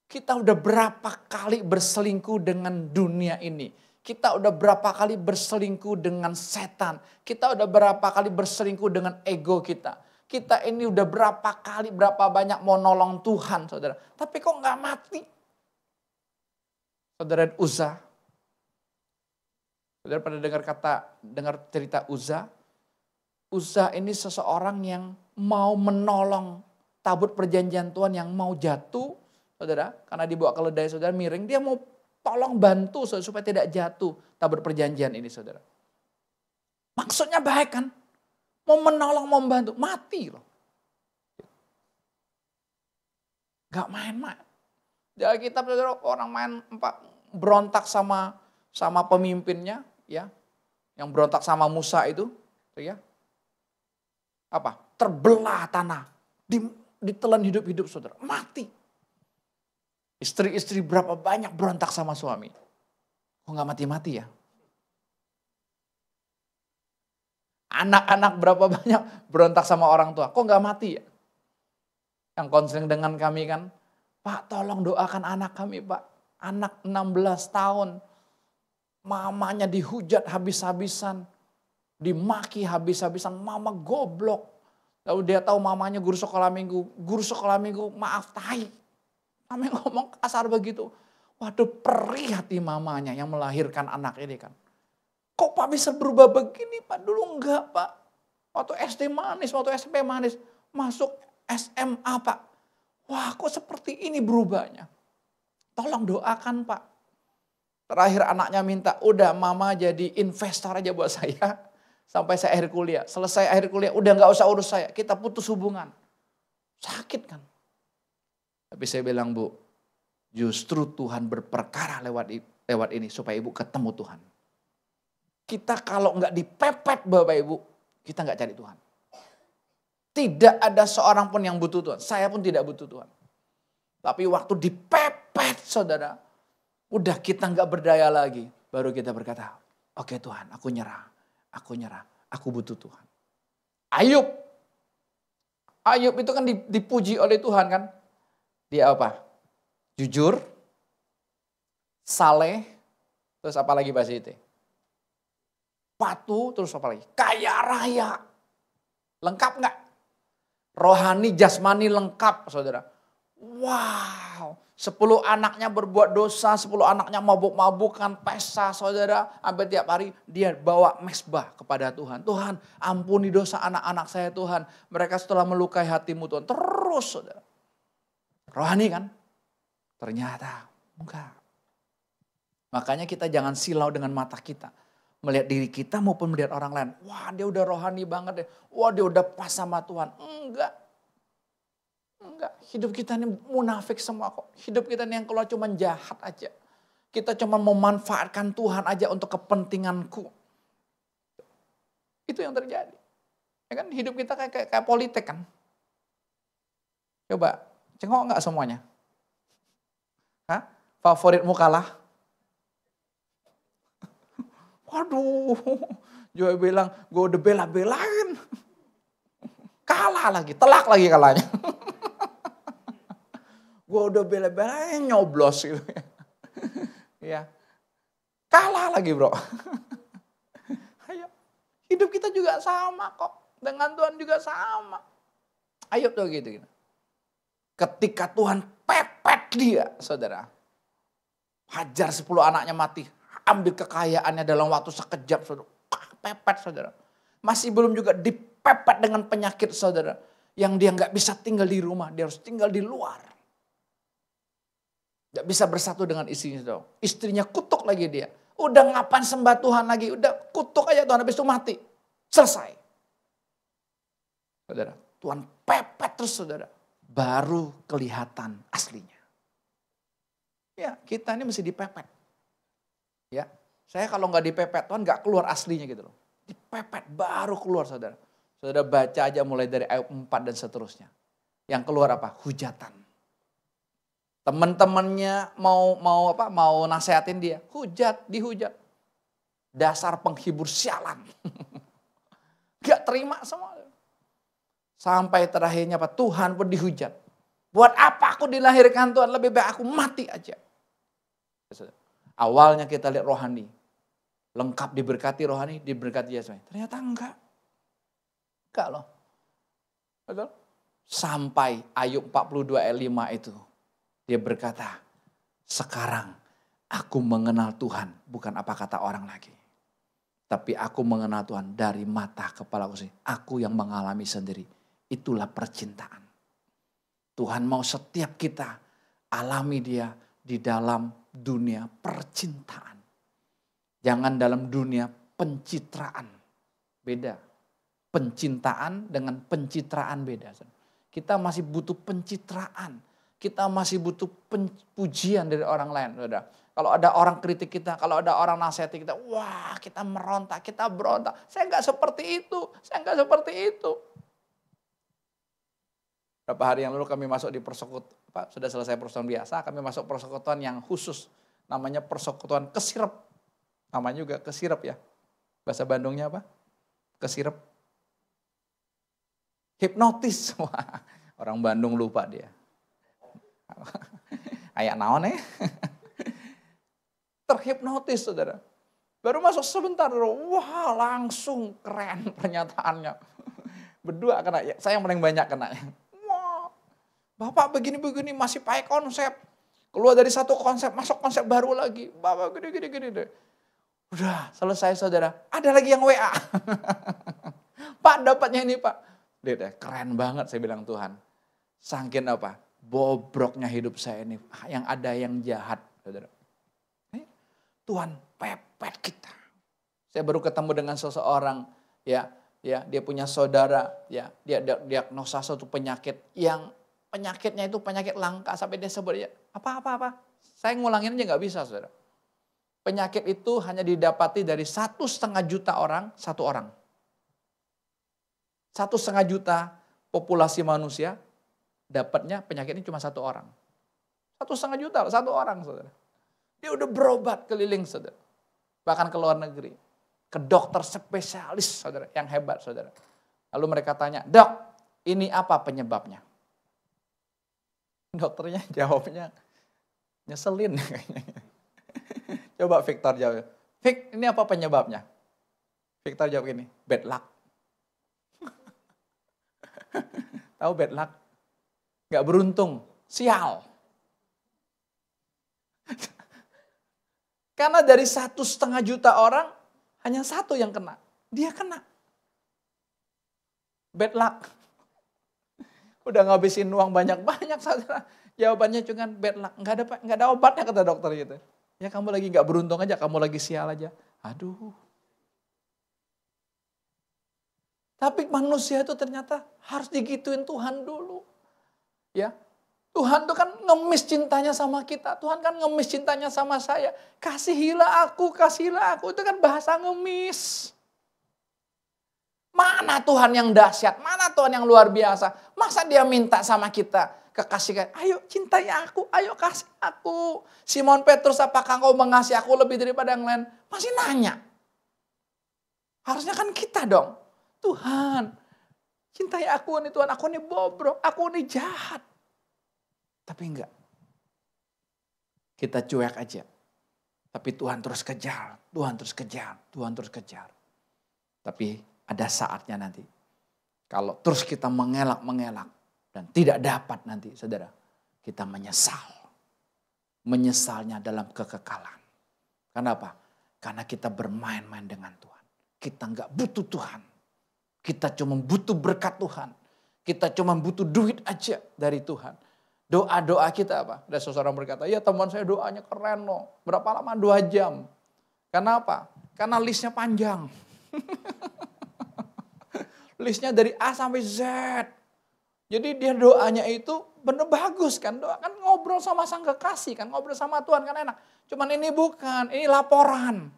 C: Kita udah berapa kali berselingkuh dengan dunia ini? Kita udah berapa kali berselingkuh dengan setan? Kita udah berapa kali berselingkuh dengan ego kita? Kita ini udah berapa kali, berapa banyak mau nolong Tuhan, saudara. Tapi kok nggak mati? Saudara Uza. Saudara pernah dengar cerita Uza? Uza ini seseorang yang mau menolong tabut perjanjian Tuhan yang mau jatuh, saudara. Karena dibawa keledai, saudara, miring. Dia mau tolong bantu saudara, supaya tidak jatuh tabut perjanjian ini, saudara. Maksudnya baik kan? Mau menolong, mau membantu, mati loh. Gak main-main. Di Alkitab saudara, orang main berontak sama pemimpinnya, ya, yang berontak sama Musa itu, ya, apa? Terbelah tanah, ditelan hidup-hidup saudara, mati. Istri-istri berapa banyak berontak sama suami, kok nggak mati-mati ya? Anak-anak berapa banyak berontak sama orang tua. Kok gak mati ya? Yang konseling dengan kami kan. Pak tolong doakan anak kami Pak. Anak 16 tahun. Mamanya dihujat habis-habisan. Dimaki habis-habisan. Mama goblok. Lalu dia tahu mamanya guru sekolah minggu. Guru sekolah minggu maaf tai. Kami ngomong kasar begitu. Waduh perih hati mamanya yang melahirkan anak ini kan. Kok Pak bisa berubah begini Pak? Dulu enggak Pak. Waktu SD manis, waktu SMP manis. Masuk SMA Pak. Wah kok seperti ini berubahnya. Tolong doakan Pak. Terakhir anaknya minta, udah mama jadi investor aja buat saya. Sampai saya akhir kuliah. Selesai akhir kuliah, udah gak usah urus saya. Kita putus hubungan. Sakit kan. Tapi saya bilang Bu, justru Tuhan berperkara lewat ini. Supaya Ibu ketemu Tuhan. Kita kalau nggak dipepet Bapak Ibu, kita nggak cari Tuhan. Tidak ada seorang pun yang butuh Tuhan. Saya pun tidak butuh Tuhan. Tapi waktu dipepet saudara, udah kita nggak berdaya lagi. Baru kita berkata, oke Tuhan aku nyerah, aku butuh Tuhan. Ayub itu kan dipuji oleh Tuhan kan. Dia apa? Jujur, saleh, terus apa lagi bahasa itu? Patuh, terus apa lagi? Kaya raya. Lengkap nggak? Rohani, jasmani lengkap, saudara. Wow, 10 anaknya berbuat dosa, 10 anaknya mabuk-mabukan, pesta, saudara. Sampai tiap hari dia bawa mesbah kepada Tuhan. Tuhan, ampuni dosa anak-anak saya Tuhan. Mereka setelah melukai hatimu Tuhan. Terus, saudara. Rohani kan? Ternyata enggak. Makanya kita jangan silau dengan mata kita. Melihat diri kita maupun melihat orang lain. Wah, dia udah rohani banget deh. Wah, dia udah pas sama Tuhan. Enggak. Hidup kita ini munafik semua kok. Hidup kita ini yang keluar cuma jahat aja. Kita cuma memanfaatkan Tuhan aja untuk kepentinganku. Itu yang terjadi. Ya kan, hidup kita kayak politik kan. Coba, cengok enggak semuanya? Hah? Favoritmu kalah? Waduh, Joy bilang, gue udah bela-belain. Kalah lagi, telak lagi kalahnya. Gue udah bela-belain, nyoblos gitu. Ya, kalah lagi bro. Ayo, hidup kita juga sama kok. Dengan Tuhan juga sama. Ayo tuh gitu. Ketika Tuhan pepet dia, saudara. Hajar 10 anaknya mati. Ambil kekayaannya dalam waktu sekejap, saudara. Pepet, saudara. Masih belum juga dipepet dengan penyakit, saudara. Yang dia nggak bisa tinggal di rumah, dia harus tinggal di luar. Nggak bisa bersatu dengan istrinya, saudara. Istrinya kutuk lagi dia. Udah ngapain sembah Tuhan lagi, udah kutuk aja Tuhan, habis itu mati. Selesai. Saudara, Tuhan pepet terus, saudara. Baru kelihatan aslinya. Ya, kita ini mesti dipepet. Ya, saya kalau nggak dipepet Tuhan nggak keluar aslinya gitu loh. Dipepet baru keluar, saudara. Saudara baca aja mulai dari ayat 4 dan seterusnya. Yang keluar apa? Hujatan. Teman-temannya mau nasehatin dia, dihujat. Dasar penghibur sialan. Gak terima semua. Sampai terakhirnya apa? Tuhan pun dihujat. Buat apa aku dilahirkan Tuhan? Lebih baik aku mati aja. Awalnya kita lihat rohani. Lengkap diberkati rohani, diberkati jasmani. Ternyata enggak. Enggak loh. Betul? Sampai Ayub 42 ayat 5 itu. Dia berkata, sekarang aku mengenal Tuhan. Bukan apa kata orang lagi. Tapi aku mengenal Tuhan dari mata kepalaku sendiri. Aku yang mengalami sendiri. Itulah percintaan. Tuhan mau setiap kita alami dia di dalam dunia percintaan. Jangan dalam dunia pencitraan. Beda. Pencintaan dengan pencitraan beda. Kita masih butuh pencitraan. Kita masih butuh pujian dari orang lain. Saudara. Kalau ada orang kritik kita, kalau ada orang nasihati kita, wah kita merontak, kita berontak. Saya nggak seperti itu, saya nggak seperti itu. Beberapa hari yang lalu kami masuk di persekutuan, sudah selesai persekutuan biasa, kami masuk persekutuan yang khusus. Namanya persekutuan kesirep. Namanya juga kesirep ya. Bahasa Bandungnya apa? Kesirep. Hipnotis. Wah, orang Bandung lupa dia. Ayak naon ya. Terhipnotis, saudara. Baru masuk sebentar, wah langsung keren pernyataannya. Berdua kena, saya yang paling banyak kena. Bapak begini-begini masih pakai konsep. Keluar dari satu konsep, masuk konsep baru lagi. Bapak gini-gini deh. Udah selesai, saudara. Ada lagi yang WA. Pak dapatnya ini Pak. Lihat keren banget saya bilang Tuhan. Sangkin apa? Bobroknya hidup saya ini. Yang ada yang jahat, saudara. Tuhan pepet kita. Saya baru ketemu dengan seseorang. Ya, dia punya saudara. Ya, dia diagnosa suatu penyakit yang penyakitnya itu penyakit langka sampai dia sebut ya apa. Saya ngulangin aja nggak bisa, saudara. Penyakit itu hanya didapati dari 1,5 juta orang, 1 orang. 1,5 juta populasi manusia dapatnya penyakit ini cuma 1 orang. 1,5 juta, 1 orang, saudara. Dia udah berobat keliling, saudara. Bahkan ke luar negeri. Ke dokter spesialis, saudara, yang hebat, saudara. Lalu mereka tanya, dok, ini apa penyebabnya? Dokternya jawabnya nyeselin kayaknya. Coba Victor jawab. Vic, ini apa penyebabnya? Victor jawab gini, bad luck. Tahu bad luck? Gak beruntung, sial. Karena dari 1,5 juta orang, hanya 1 yang kena. Dia kena. Bad luck. Udah ngabisin uang banyak-banyak, saudara. Jawabannya cuma bad luck. Nggak ada obatnya, kata dokter gitu. Ya kamu lagi nggak beruntung aja, kamu lagi sial aja. Aduh. Tapi manusia itu ternyata harus digituin Tuhan dulu. Ya, Tuhan tuh kan ngemis cintanya sama kita. Tuhan kan ngemis cintanya sama saya. Kasihilah aku, kasihilah aku. Itu kan bahasa ngemis. Mana Tuhan yang dahsyat? Mana Tuhan yang luar biasa? Masa dia minta sama kita? Kekasih, ayo cintai aku, ayo kasih aku. Simon Petrus, apakah engkau mengasihi aku lebih daripada yang lain? Masih nanya. Harusnya kan kita dong. Tuhan, cintai aku nih Tuhan. Aku nih bobrok, aku nih jahat. Tapi enggak. Kita cuek aja. Tapi Tuhan terus kejar, Tuhan terus kejar, Tuhan terus kejar. Tapi ada saatnya nanti. Kalau terus kita mengelak-mengelak dan tidak dapat nanti, saudara, kita menyesal. Menyesalnya dalam kekekalan. Kenapa? Karena kita bermain-main dengan Tuhan. Kita nggak butuh Tuhan. Kita cuma butuh berkat Tuhan. Kita cuma butuh duit aja dari Tuhan. Doa-doa kita apa? Ada seseorang berkata, ya teman saya doanya keren loh. Berapa lama? 2 jam. Kenapa? Karena listnya panjang. Listnya dari A sampai Z. Jadi dia doanya itu bener bagus kan. Doa kan ngobrol sama sang kekasih kan. Ngobrol sama Tuhan kan enak. Cuman ini bukan, ini laporan.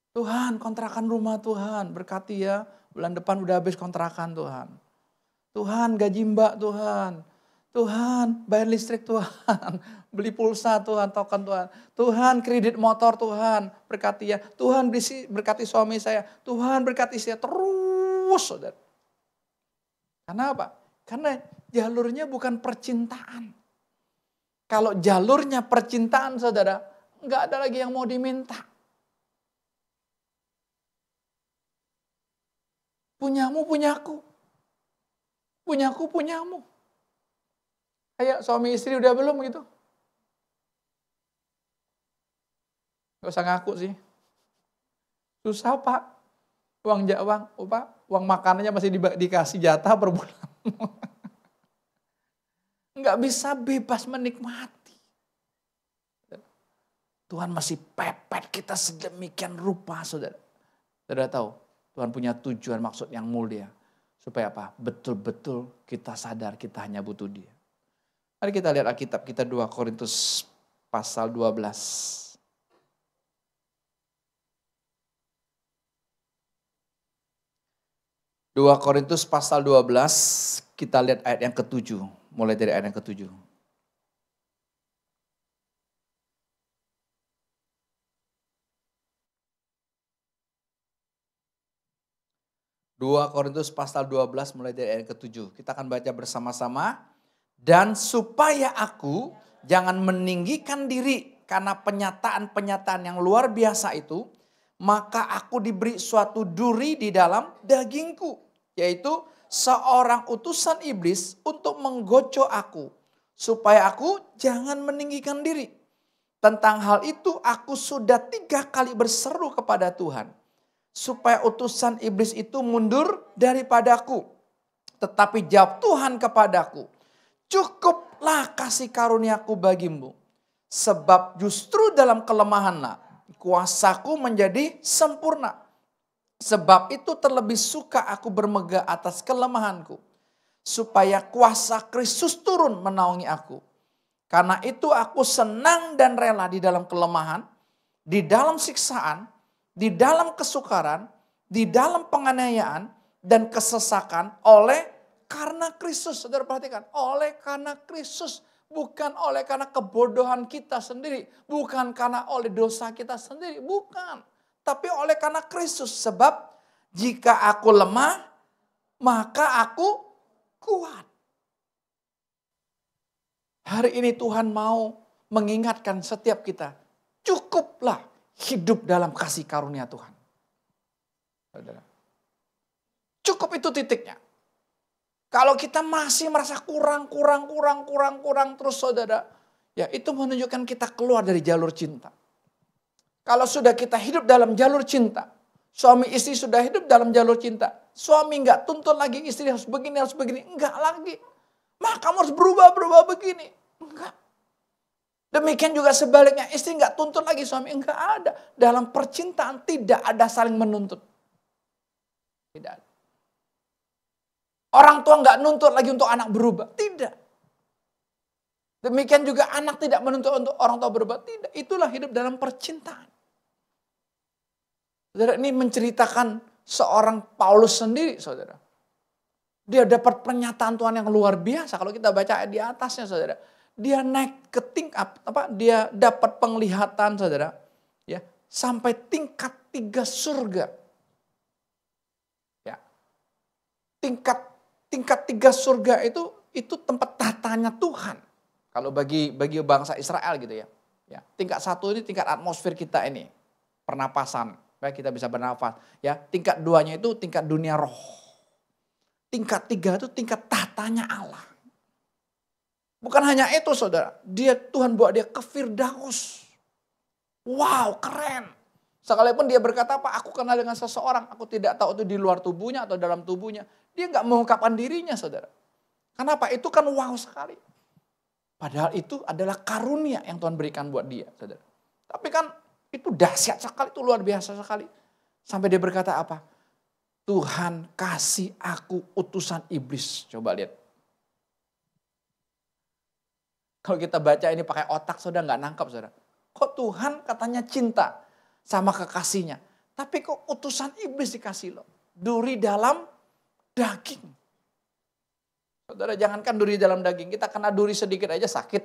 C: Tuhan, kontrakan rumah Tuhan. Berkati ya, bulan depan udah habis kontrakan Tuhan. Tuhan, gaji mbak Tuhan. Tuhan, bayar listrik Tuhan. Beli pulsa Tuhan, token Tuhan. Tuhan, kredit motor Tuhan. Berkati ya. Tuhan, berkati suami saya. Tuhan, berkati saya terus, saudara. Karena apa? Karena jalurnya bukan percintaan. Kalau jalurnya percintaan, saudara, nggak ada lagi yang mau diminta. Punyamu, punyaku. Punyaku, punyamu. Kayak suami istri udah belum gitu? Gak usah ngaku sih. Susah Pak. Uang makanannya masih dikasih jatah per bulan. Nggak bisa bebas menikmati. Tuhan masih pepet kita sedemikian rupa, saudara. Saudara tahu, Tuhan punya tujuan maksud yang mulia. Supaya apa? Betul-betul kita sadar kita hanya butuh Dia. Mari kita lihat Alkitab kita 2 Korintus pasal 12. 2 Korintus pasal 12, kita lihat ayat yang ke-7. Mulai dari ayat yang ke-7. 2 Korintus pasal 12 mulai dari ayat ke-7. Kita akan baca bersama-sama. Dan supaya aku jangan meninggikan diri karena penyataan-penyataan yang luar biasa itu, maka aku diberi suatu duri di dalam dagingku, yaitu seorang utusan iblis untuk menggocok aku, supaya aku jangan meninggikan diri. Tentang hal itu aku sudah 3 kali berseru kepada Tuhan, supaya utusan iblis itu mundur daripadaku. Tetapi jawab Tuhan kepadaku, cukuplah kasih karuniaku bagimu, sebab justru dalam kelemahanlah kuasaku menjadi sempurna. Sebab itu terlebih suka aku bermegah atas kelemahanku, supaya kuasa Kristus turun menaungi aku. Karena itu aku senang dan rela di dalam kelemahan, di dalam siksaan, di dalam kesukaran, di dalam penganiayaan dan kesesakan oleh karena Kristus. Saudara perhatikan, oleh karena Kristus. Bukan oleh karena kebodohan kita sendiri. Bukan karena oleh dosa kita sendiri. Bukan. Tapi oleh karena Kristus. Sebab jika aku lemah, maka aku kuat. Hari ini Tuhan mau mengingatkan setiap kita. Cukuplah hidup dalam kasih karunia Tuhan. Saudara. Cukup itu titiknya. Kalau kita masih merasa kurang terus saudara, ya itu menunjukkan kita keluar dari jalur cinta. Kalau sudah kita hidup dalam jalur cinta, suami istri sudah hidup dalam jalur cinta, suami nggak tuntut lagi istri harus begini, enggak lagi. Maka kamu harus berubah begini, enggak. Demikian juga sebaliknya, istri nggak tuntut lagi suami, enggak ada. Dalam percintaan tidak ada saling menuntut. Tidak ada. Orang tua nggak nuntut lagi untuk anak berubah, tidak. Demikian juga anak tidak menuntut untuk orang tua berubah, tidak. Itulah hidup dalam percintaan. Saudara, ini menceritakan seorang Paulus sendiri, saudara. Dia dapat pernyataan Tuhan yang luar biasa. Kalau kita baca di atasnya, saudara. Dia naik ke tingkat, dia dapat penglihatan, saudara. Ya, sampai tingkat 3 surga. Ya. Tingkat 3 surga itu tempat tatanya Tuhan. Kalau bagi bangsa Israel gitu ya. Ya, tingkat 1 ini tingkat atmosfer kita ini. Pernapasan. Baik, kita bisa bernafas. Ya, tingkat 2-nya itu tingkat dunia roh. Tingkat 3 itu tingkat tatanya Allah. Bukan hanya itu saudara. Tuhan bawa dia ke Firdaus. Wow, keren. Sekalipun dia berkata apa? Aku kenal dengan seseorang. Aku tidak tahu itu di luar tubuhnya atau dalam tubuhnya. Dia nggak mengungkapkan dirinya saudara. Kenapa? Itu kan wow sekali. Padahal itu adalah karunia yang Tuhan berikan buat dia saudara. Tapi kan itu dahsyat sekali, itu luar biasa sekali. Sampai dia berkata apa? Tuhan kasih aku utusan iblis. Coba lihat. Kalau kita baca ini pakai otak, saudara nggak nangkap saudara. Kok Tuhan katanya cinta sama kekasihnya. Tapi kok utusan iblis dikasih loh. Duri dalam daging. Saudara jangankan duri dalam daging. Kita kena duri sedikit aja sakit.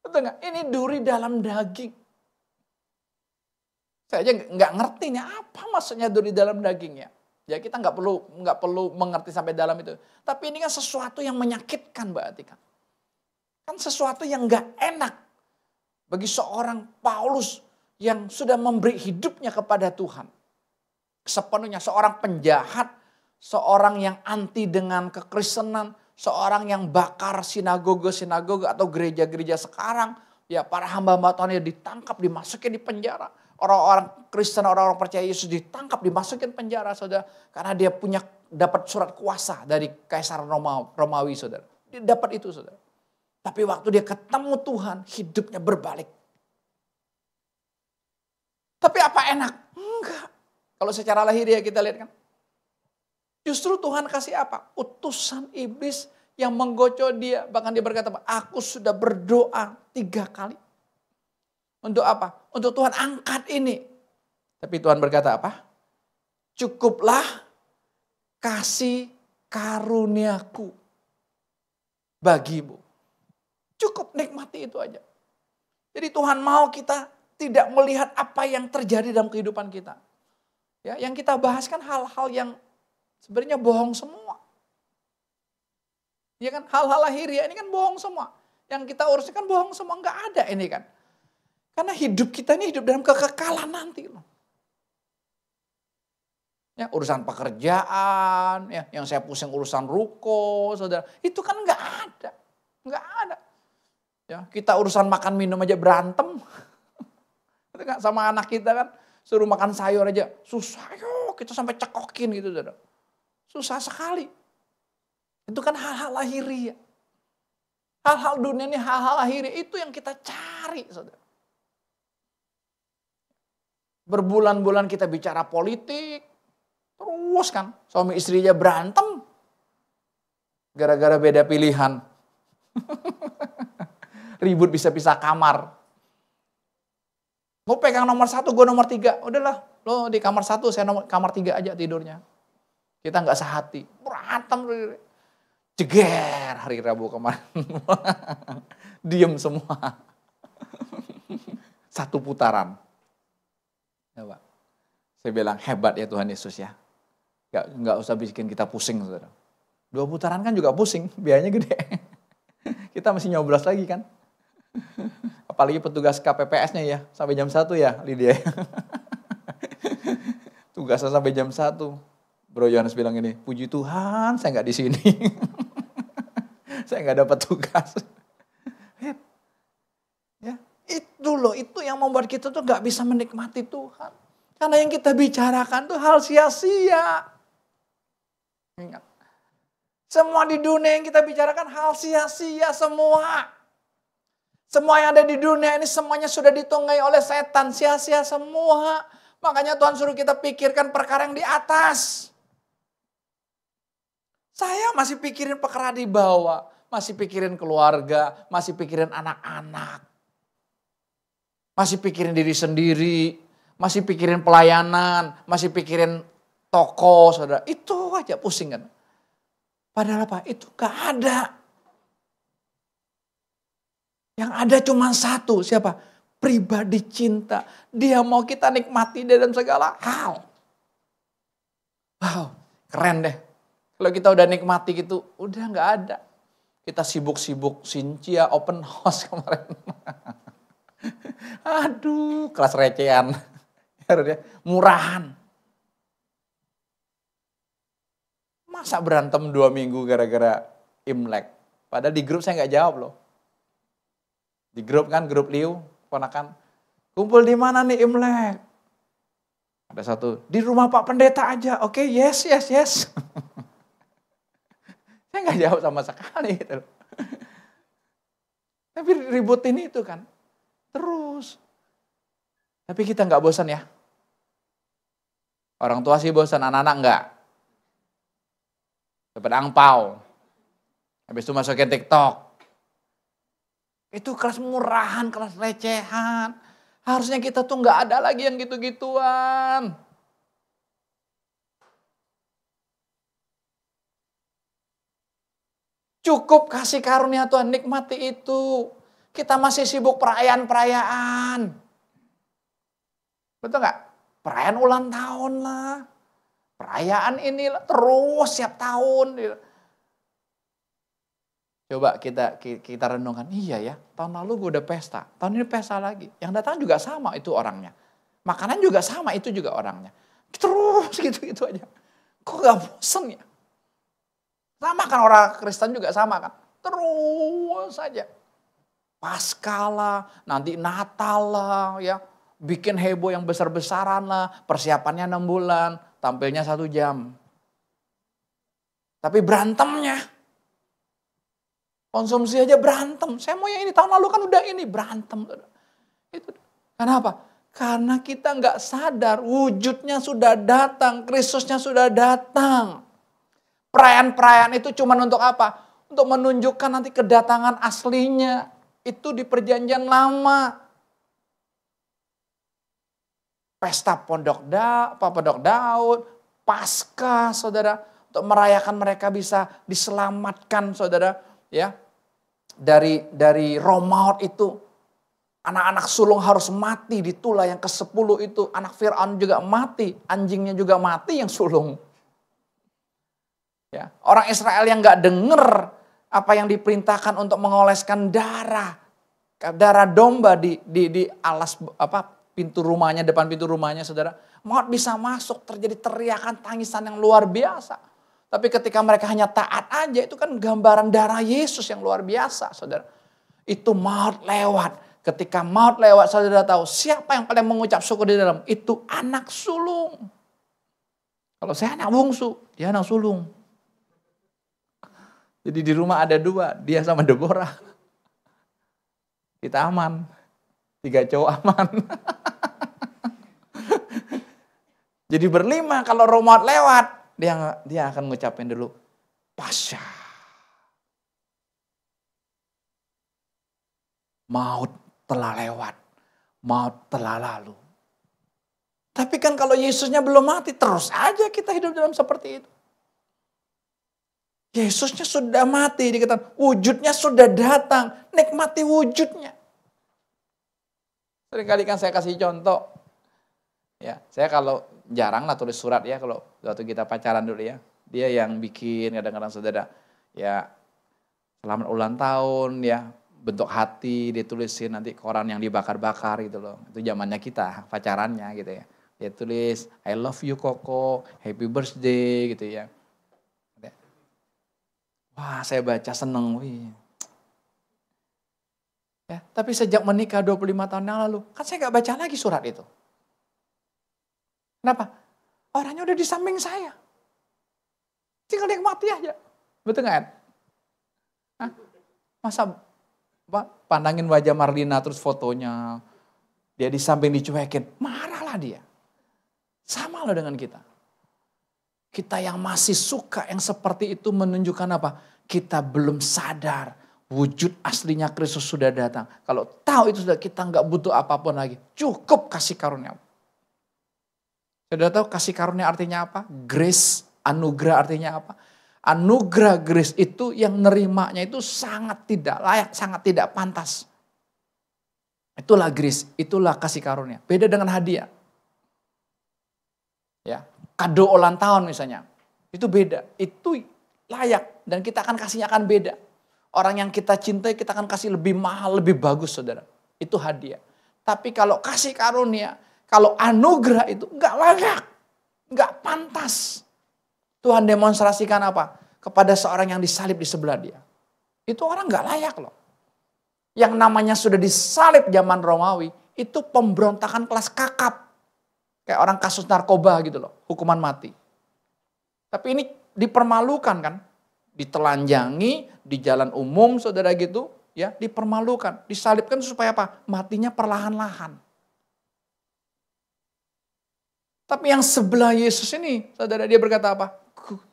C: Betul nggak? Ini duri dalam daging. Saya aja nggak ngerti nih apa maksudnya duri dalam dagingnya. Ya kita nggak perlu mengerti sampai dalam itu. Tapi ini kan sesuatu yang menyakitkan berarti kan. Kan sesuatu yang nggak enak bagi seorang Paulus yang sudah memberi hidupnya kepada Tuhan. Sepenuhnya seorang penjahat, seorang yang anti dengan kekristenan, seorang yang bakar sinagoge atau gereja-gereja sekarang. Ya para hamba-hamba Tuhan ditangkap, dimasukin di penjara. Orang-orang Kristen, orang-orang percaya Yesus ditangkap, dimasukin penjara saudara. Karena dia dapat surat kuasa dari Kaisar Romawi saudara. Dia dapat itu saudara. Tapi waktu dia ketemu Tuhan, hidupnya berbalik. Tapi apa enak? Enggak. Kalau secara lahiriah kita lihat kan. Justru Tuhan kasih apa? Utusan iblis yang menggocok dia. Bahkan dia berkata, aku sudah berdoa 3 kali. Untuk apa? Untuk Tuhan angkat ini. Tapi Tuhan berkata apa? Cukuplah kasih karuniaku bagimu. Cukup nikmati itu aja. Jadi Tuhan mau kita tidak melihat apa yang terjadi dalam kehidupan kita. Ya, yang kita bahas kan hal-hal yang sebenarnya bohong semua. Ya kan, hal-hal lahiriah ini kan bohong semua. Yang kita urusnya kan bohong semua, enggak ada ini kan. Karena hidup kita ini hidup dalam kekekalan nanti loh. Ya, urusan pekerjaan, ya, yang saya pusing urusan ruko, saudara. Itu kan enggak ada. Enggak ada. Ya, kita urusan makan minum aja berantem. Sama anak kita kan, suruh makan sayur aja. Susah, yuk kita sampai cekokin gitu, saudara. Susah sekali. Itu kan hal-hal lahiriah. Hal-hal dunia ini, hal-hal lahiriah itu yang kita cari, saudara. Berbulan-bulan kita bicara politik. Terus kan, suami istrinya berantem. Gara-gara beda pilihan. Ribut bisa pisah kamar. Mau pegang nomor 1, gue nomor 3. Udahlah, lo di kamar 1, saya kamar 3 aja tidurnya. Kita nggak sehati. Berantem. Jeger hari Rabu kemarin. Diem semua. 1 putaran. Ya, Pak. Saya bilang hebat ya Tuhan Yesus ya. Nggak usah bikin kita pusing saudara. 2 putaran kan juga pusing, biayanya gede. Kita masih nyoblos lagi kan. Apalagi petugas KPPS-nya ya, sampai jam 1 ya Lydia. Tugasnya sampai jam 1. Bro Yohanes bilang ini, puji Tuhan saya nggak di sini. Saya nggak dapat tugas. Ya, itu loh, itu yang membuat kita tuh nggak bisa menikmati Tuhan. Karena yang kita bicarakan tuh hal sia-sia. Ingat, semua di dunia yang kita bicarakan hal sia-sia semua. Semua yang ada di dunia ini semuanya sudah ditunggai oleh setan, sia-sia semua. Makanya Tuhan suruh kita pikirkan perkara yang di atas. Saya masih pikirin perkara di bawah, masih pikirin keluarga, masih pikirin anak-anak. Masih pikirin diri sendiri, masih pikirin pelayanan, masih pikirin toko, saudara. Itu aja pusing kan. Padahal apa? Itu gak ada. Yang ada cuma satu, siapa? Pribadi cinta. Dia mau kita nikmati dalam segala hal. Wow, keren deh. Kalau kita udah nikmati gitu, udah gak ada. Kita sibuk-sibuk Sincia open house kemarin. Aduh, kelas recehan. Murahan. Masa berantem 2 minggu gara-gara Imlek? Padahal di grup saya gak jawab loh. Di grup kan, grup Liu, ponakan. Kumpul di mana nih Imlek? Ada satu, di rumah Pak Pendeta aja. Oke, yes. Saya nggak jawab sama sekali gitu. Tapi ributin itu kan. Terus. Tapi kita nggak bosan ya. Orang tua sih bosan, anak-anak nggak. Dapat angpau. Habis itu masukin TikTok. Itu kelas murahan, kelas recehan. Harusnya kita tuh nggak ada lagi yang gitu-gituan. Cukup kasih karunia Tuhan, nikmati itu. Kita masih sibuk perayaan-perayaan. Betul nggak? Perayaan ulang tahun lah. Perayaan inilah terus setiap tahun. Coba kita renungkan, iya ya, tahun lalu gue udah pesta, tahun ini pesta lagi. Yang datang juga sama itu orangnya. Makanan juga sama, itu juga orangnya. Terus gitu-gitu aja. Kok gak bosen ya? Sama kan orang Kristen juga sama kan? Terus saja. Paskah lah, nanti Natal lah ya. Bikin heboh yang besar-besaran lah. Persiapannya 6 bulan, tampilnya 1 jam. Tapi berantemnya. Konsumsi aja berantem. Saya mau yang ini, tahun lalu kan udah ini, berantem. Itu. Kenapa? Karena kita nggak sadar wujudnya sudah datang, Kristusnya sudah datang. Perayaan-perayaan itu cuma untuk apa? Untuk menunjukkan nanti kedatangan aslinya. Itu di perjanjian lama. Pesta Pondok Daud, Paskah, saudara. Untuk merayakan mereka bisa diselamatkan, saudara. Ya, dari Romaut itu anak-anak sulung harus mati di Tula yang ke-10 itu. Anak Fir'aun juga mati, anjingnya juga mati yang sulung. Ya, orang Israel yang nggak denger apa yang diperintahkan untuk mengoleskan darah domba di alas pintu rumahnya, depan pintu rumahnya, saudara. Maut bisa masuk, terjadi teriakan tangisan yang luar biasa. Tapi ketika mereka hanya taat aja, itu kan gambaran darah Yesus yang luar biasa, saudara. Itu maut lewat. Ketika maut lewat, saudara tahu siapa yang paling mengucap syukur di dalam? Itu anak sulung. Kalau saya anak bungsu, dia anak sulung. Jadi di rumah ada 2, dia sama Deborah. Kita aman. 3 cowok aman. Jadi berlima kalau maut lewat. Dia akan ngucapin dulu, Pasya. Maut telah lewat, maut telah lalu. Tapi kan kalau Yesusnya belum mati, terus aja kita hidup dalam seperti itu. Yesusnya sudah mati, dikatakan wujudnya sudah datang, nikmati wujudnya. Seringkali kan saya kasih contoh, ya saya kalau jarang lah tulis surat ya kalau waktu kita pacaran dulu ya. Dia yang bikin kadang-kadang saudara. Ya selamat ulang tahun ya. Bentuk hati ditulisin nanti koran yang dibakar-bakar gitu loh. Itu zamannya kita pacarannya gitu ya. Dia tulis, I love you Koko, happy birthday gitu ya. Wah, saya baca seneng. Wih. Ya, tapi sejak menikah 25 tahun yang lalu, kan saya gak baca lagi surat itu. Kenapa? Orangnya udah di samping saya. Tinggal nikmati aja. Betul gak, Ed? Hah? Masa pandangin wajah Marlina terus fotonya, dia di samping dicuekin, marahlah dia. Sama loh dengan kita. Kita yang masih suka yang seperti itu menunjukkan apa? Kita belum sadar wujud aslinya Kristus sudah datang. Kalau tahu itu sudah, kita nggak butuh apapun lagi. Cukup kasih karunia. Sudah tahu kasih karunia artinya apa? Grace, anugerah artinya apa? Anugerah grace itu yang nerimanya itu sangat tidak layak, sangat tidak pantas. Itulah grace, itulah kasih karunia. Beda dengan hadiah. Ya, kado ulang tahun misalnya. Itu beda, itu layak dan kita akan kasihnya akan beda. Orang yang kita cintai kita akan kasih lebih mahal, lebih bagus saudara. Itu hadiah. Tapi kalau kasih karunia, kalau anugerah itu enggak layak, enggak pantas. Tuhan demonstrasikan apa? Kepada seorang yang disalib di sebelah dia. Itu orang enggak layak loh. Yang namanya sudah disalib zaman Romawi, itu pemberontakan kelas kakap. Kayak orang kasus narkoba gitu loh, hukuman mati. Tapi ini dipermalukan kan, ditelanjangi di jalan umum saudara gitu, ya dipermalukan, disalibkan supaya apa? Matinya perlahan-lahan. Tapi yang sebelah Yesus ini, saudara dia berkata apa?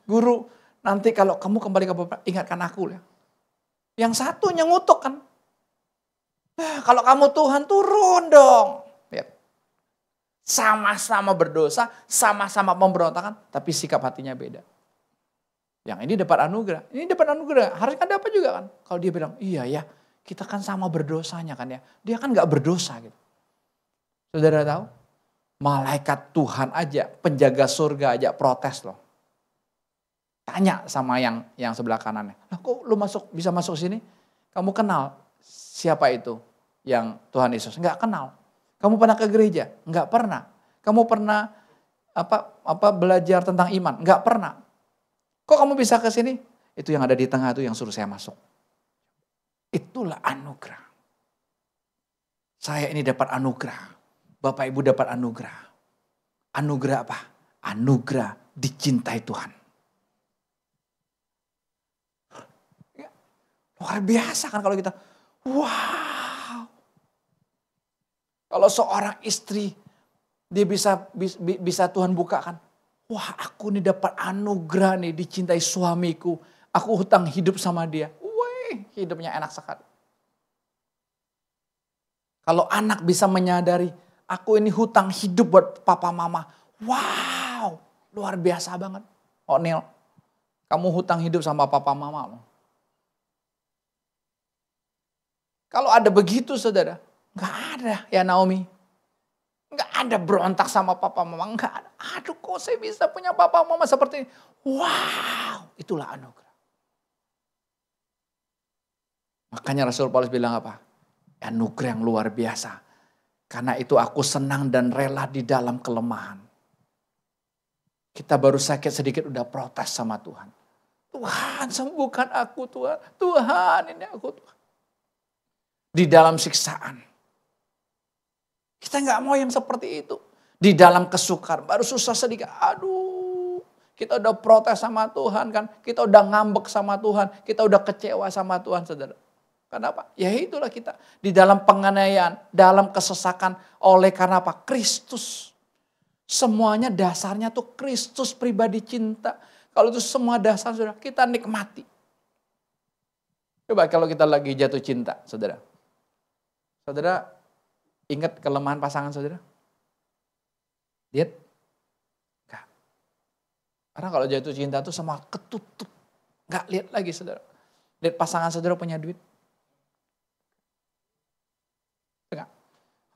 C: Guru, nanti kalau kamu kembali ke Bapa, ingatkan aku ya. Yang satunya ngutuk kan. Kalau kamu Tuhan turun dong. Sama-sama berdosa, sama-sama pemberontakan, tapi sikap hatinya beda. Yang ini dapat anugerah, ini dapat anugerah, harus kan dapat juga kan. Kalau dia bilang, iya ya, kita kan sama berdosanya kan ya. Dia kan gak berdosa gitu. Saudara tahu, malaikat Tuhan aja, penjaga surga aja protes loh. Tanya sama yang sebelah kanannya, lah kok lu bisa masuk sini? Kamu kenal siapa itu yang Tuhan Yesus? Enggak kenal. Kamu pernah ke gereja? Enggak pernah. Kamu pernah belajar tentang iman? Enggak pernah. Kok kamu bisa ke sini? Itu yang ada di tengah itu yang suruh saya masuk. Itulah anugerah. Saya ini dapat anugerah. Bapak Ibu dapat anugerah. Anugerah apa? Anugerah dicintai Tuhan. Luar biasa kan kalau kita, wow. Kalau seorang istri, dia bisa Tuhan bukakan. Wah, aku nih dapat anugerah nih, dicintai suamiku. Aku hutang hidup sama dia. Wih, hidupnya enak sekali. Kalau anak bisa menyadari, aku ini hutang hidup buat papa mama. Wow, luar biasa banget. Oh Neil, kamu hutang hidup sama papa mama loh. Kalau ada begitu saudara, nggak ada ya Naomi. Nggak ada berontak sama papa mama, nggak ada. Aduh kok saya bisa punya papa mama seperti ini. Wow, itulah anugerah. Makanya Rasul Paulus bilang apa? Anugerah yang luar biasa. Karena itu aku senang dan rela di dalam kelemahan. Kita baru sakit sedikit udah protes sama Tuhan. Tuhan sembuhkan aku Tuhan. Tuhan ini aku Tuhan. Di dalam siksaan. Kita nggak mau yang seperti itu. Di dalam kesukaran, baru susah sedikit. Aduh, kita udah protes sama Tuhan kan. Kita udah ngambek sama Tuhan. Kita udah kecewa sama Tuhan, saudara. Kenapa? Ya itulah kita. Di dalam penganiayaan, dalam kesesakan. Oleh karena apa? Kristus. Semuanya dasarnya tuh Kristus pribadi cinta. Kalau itu semua dasar, saudara, kita nikmati. Coba kalau kita lagi jatuh cinta, saudara. Saudara, ingat kelemahan pasangan saudara? Lihat? Enggak. Karena kalau jatuh cinta tuh sama ketutup. Enggak lihat lagi saudara. Lihat pasangan saudara punya duit. Enggak.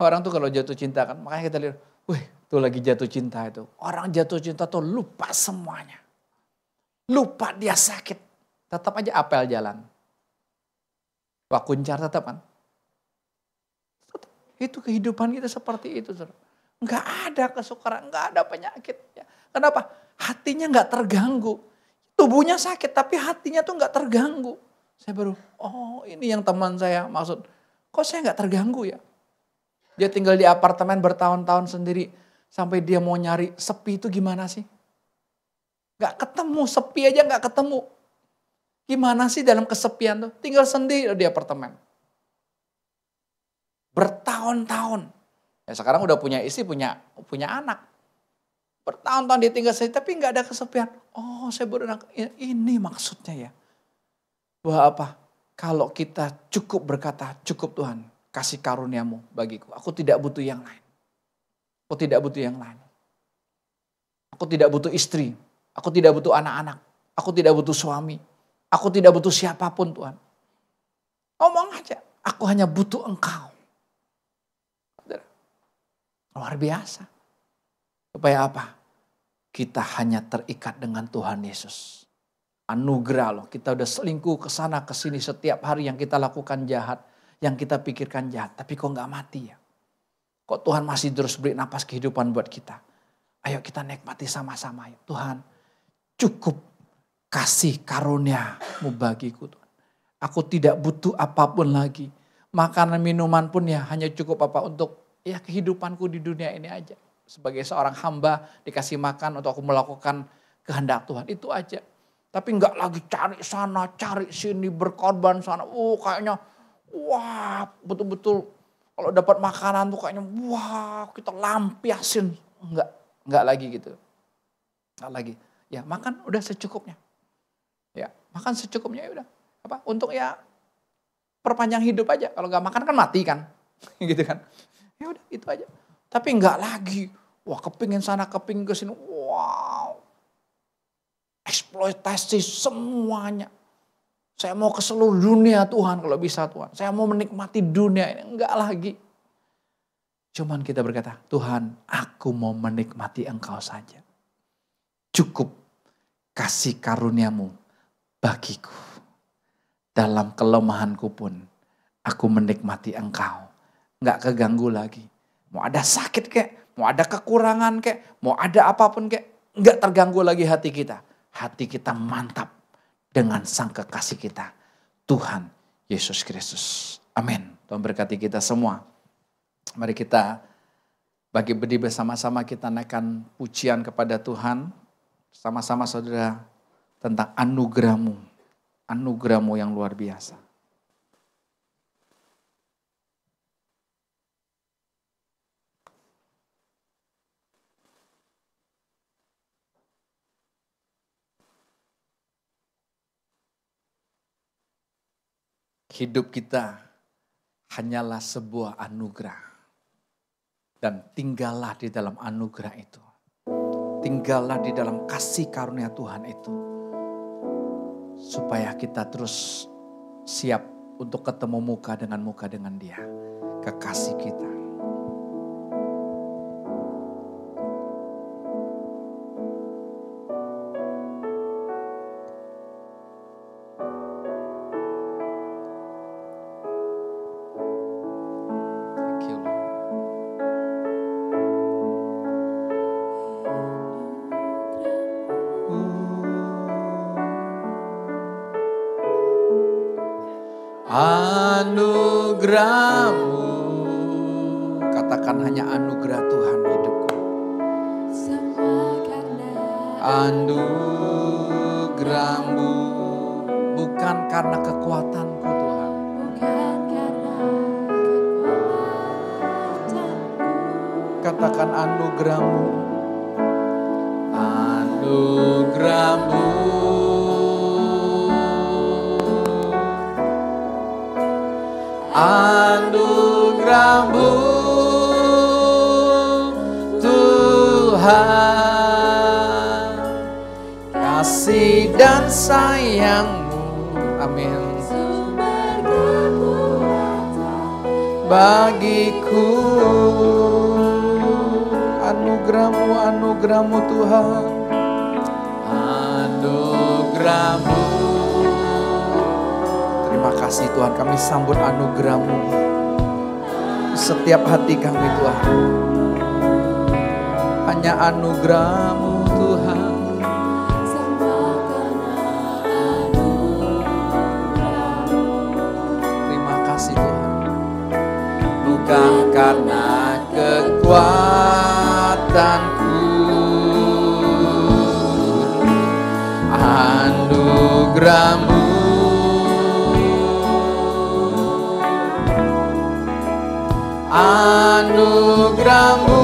C: Orang tuh kalau jatuh cinta kan, makanya kita lihat, wih tuh lagi jatuh cinta itu. Orang jatuh cinta tuh lupa semuanya. Lupa dia sakit. Tetap aja apel jalan. Wah kuncar tetap kan. Itu kehidupan kita seperti itu. Saudara. Nggak ada kesukaran, nggak ada penyakit. Ya. Kenapa? Hatinya nggak terganggu. Tubuhnya sakit tapi hatinya tuh nggak terganggu. Saya baru, oh ini yang teman saya maksud. Kok saya nggak terganggu ya? Dia tinggal di apartemen bertahun-tahun sendiri. Sampai dia mau nyari sepi itu gimana sih? Nggak ketemu, sepi aja nggak ketemu. Gimana sih dalam kesepian tuh? Tinggal sendiri di apartemen. Bertahun-tahun. Ya sekarang udah punya istri, punya anak. Bertahun-tahun dia tinggal sendiri tapi nggak ada kesepian. Oh saya baru ini maksudnya ya. Bahwa apa? Kalau kita cukup berkata, cukup Tuhan, kasih karuniamu bagiku. Aku tidak butuh yang lain. Aku tidak butuh yang lain. Aku tidak butuh istri. Aku tidak butuh anak-anak. Aku tidak butuh suami. Aku tidak butuh siapapun Tuhan. Ngomong aja, aku hanya butuh Engkau. Luar biasa. Supaya apa? Kita hanya terikat dengan Tuhan Yesus. Anugerah loh, kita udah selingkuh ke sana ke sini setiap hari yang kita lakukan jahat, yang kita pikirkan jahat, tapi kok nggak mati ya? Kok Tuhan masih terus beri napas kehidupan buat kita? Ayo kita nikmati sama-sama ya. Tuhan, cukup kasih karunia-Mu bagiku Tuhan. Aku tidak butuh apapun lagi. Makanan minuman pun ya hanya cukup apa untuk ya kehidupanku di dunia ini aja. Sebagai seorang hamba dikasih makan untuk aku melakukan kehendak Tuhan, itu aja. Tapi enggak lagi cari sana, cari sini, berkorban sana. Kayaknya wah betul-betul kalau dapat makanan tuh kayaknya wah kita lampiasin. Enggak lagi gitu. Enggak lagi. Ya makan udah secukupnya. Ya makan secukupnya ya udah. Apa? Untuk ya perpanjang hidup aja. Kalau enggak makan kan mati kan. Gitu kan. Ya udah itu aja. Tapi enggak lagi. Wah kepingin sana, kepingin ke sini. Wow. Eksploitasi semuanya. Saya mau ke seluruh dunia Tuhan kalau bisa Tuhan. Saya mau menikmati dunia ini. Enggak lagi. Cuman kita berkata, Tuhan aku mau menikmati Engkau saja. Cukup kasih karuniamu bagiku. Dalam kelemahanku pun aku menikmati Engkau. Enggak keganggu lagi. Mau ada sakit kek, mau ada kekurangan kek, mau ada apapun kek. Enggak terganggu lagi hati kita. Hati kita mantap dengan sang kekasih kita. Tuhan Yesus Kristus. Amin. Tuhan berkati kita semua. Mari kita bagi bedi bersama-sama kita naikkan pujian kepada Tuhan. Sama-sama saudara tentang anugerah-Mu. Anugerah-Mu yang luar biasa. Hidup kita hanyalah sebuah anugerah. Dan tinggallah di dalam anugerah itu. Tinggallah di dalam kasih karunia Tuhan itu. Supaya kita terus siap untuk ketemu muka dengan Dia. Kekasih kita. Anugerah-Mu, katakan hanya anugerah Tuhan hidupku. Anugerah-Mu, bukan karena kekuatanku Tuhan. Katakan anugerah-Mu, anugerah-Mu. Anugerah-Mu Tuhan, kasih dan sayang-Mu, amin, bagiku. Anugerah-Mu, anugerah-Mu Tuhan, anugerah-Mu. Terima kasih Tuhan, kami sambut anugerah-Mu setiap hati kami Tuhan. karena anugerah-Mu Tuhan.
B: Semua karena anugerah-Mu.
C: Terima kasih Tuhan. Bukan karena kekuatanku, anugerah-Mu. Anugerah-Mu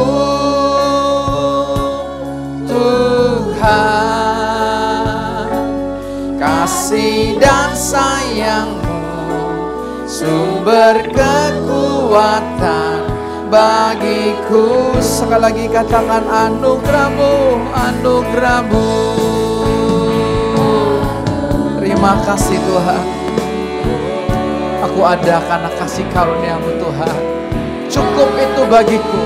C: Tuhan, kasih dan sayang-Mu, sumber kekuatan bagiku. Sekali lagi katakan anugerah-Mu, anugerah-Mu. Terima kasih Tuhan. Aku ada karena kasih karunia-Mu Tuhan. Cukup itu bagiku.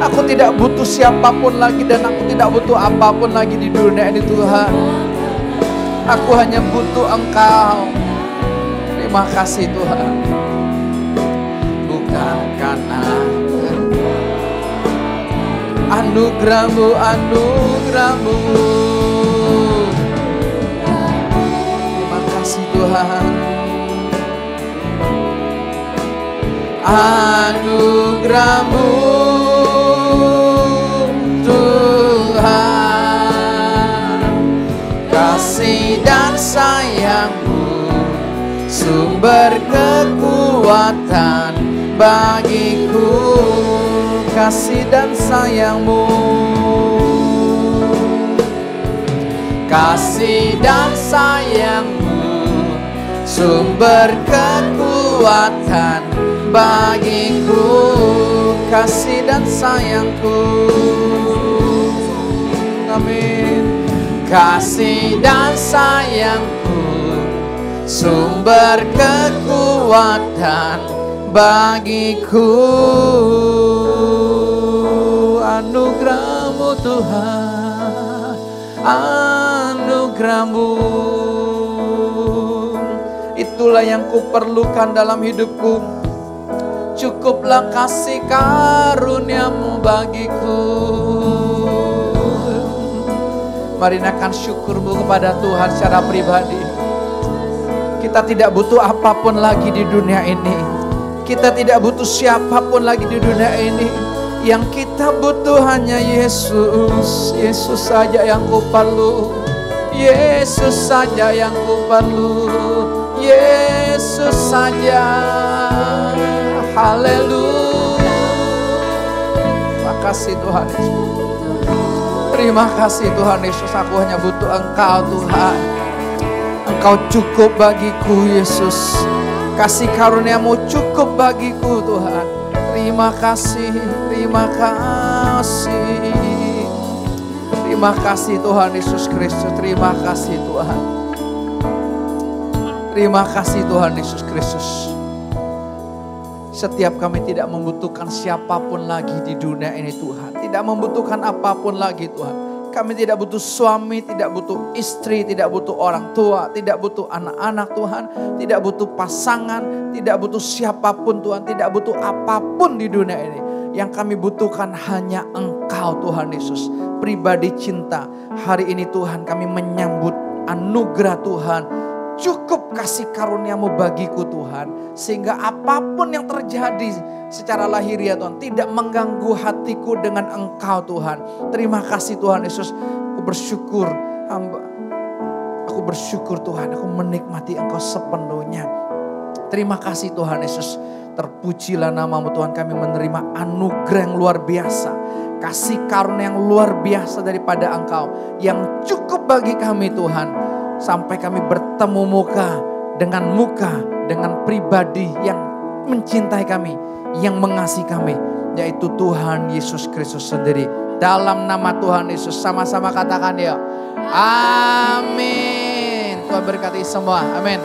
C: Aku tidak butuh siapapun lagi dan aku tidak butuh apapun lagi di dunia ini Tuhan. Aku hanya butuh Engkau. Terima kasih Tuhan. Bukan karena anugerah-Mu, anugerah-Mu. Terima kasih Tuhan. Anugerah-Mu Tuhan, kasih dan sayang-Mu, sumber kekuatan bagiku. Kasih dan sayang-Mu, kasih dan sayang-Mu, sumber kekuatan bagiku. Kasih dan sayang-Ku. Amin. Kasih dan sayang-Ku, sumber kekuatan bagiku. Anugerah-Mu Tuhan, anugerah-Mu, itulah yang kuperlukan dalam hidupku. Cukuplah kasih karunia-Mu bagiku. Mari naikkan syukurmu kepada Tuhan secara pribadi. Kita tidak butuh apapun lagi di dunia ini. Kita tidak butuh siapapun lagi di dunia ini. Yang kita butuh hanya Yesus. Yesus saja yang ku perlu. Yesus saja yang ku perlu. Yesus saja. Haleluya. Terima kasih Tuhan Yesus. Terima kasih Tuhan Yesus. Aku hanya butuh Engkau Tuhan. Engkau cukup bagiku Yesus. Kasih karunia-Mu cukup bagiku Tuhan. Terima kasih. Terima kasih. Terima kasih Tuhan Yesus Kristus. Terima kasih Tuhan. Terima kasih Tuhan Yesus Kristus. Setiap kami tidak membutuhkan siapapun lagi di dunia ini Tuhan. Tidak membutuhkan apapun lagi Tuhan. Kami tidak butuh suami, tidak butuh istri, tidak butuh orang tua, tidak butuh anak-anak Tuhan. Tidak butuh pasangan, tidak butuh siapapun Tuhan. Tidak butuh apapun di dunia ini. Yang kami butuhkan hanya Engkau Tuhan Yesus. Pribadi cinta. Hari ini Tuhan kami menyambut anugerah Tuhan. Cukup kasih karunia-Mu bagiku Tuhan. Sehingga apapun yang terjadi secara lahiriah Tuhan tidak mengganggu hatiku dengan Engkau Tuhan. Terima kasih Tuhan Yesus. Aku bersyukur hamba. Aku bersyukur Tuhan. Aku menikmati Engkau sepenuhnya. Terima kasih Tuhan Yesus. Terpujilah nama-Mu Tuhan. Kami menerima anugerah yang luar biasa. Kasih karunia yang luar biasa daripada Engkau. Yang cukup bagi kami Tuhan. Sampai kami bertemu muka dengan pribadi yang mencintai kami, yang mengasihi kami, yaitu Tuhan Yesus Kristus sendiri. Dalam nama Tuhan Yesus sama-sama katakan ya. Amin. Tuhan berkati semua. Amin.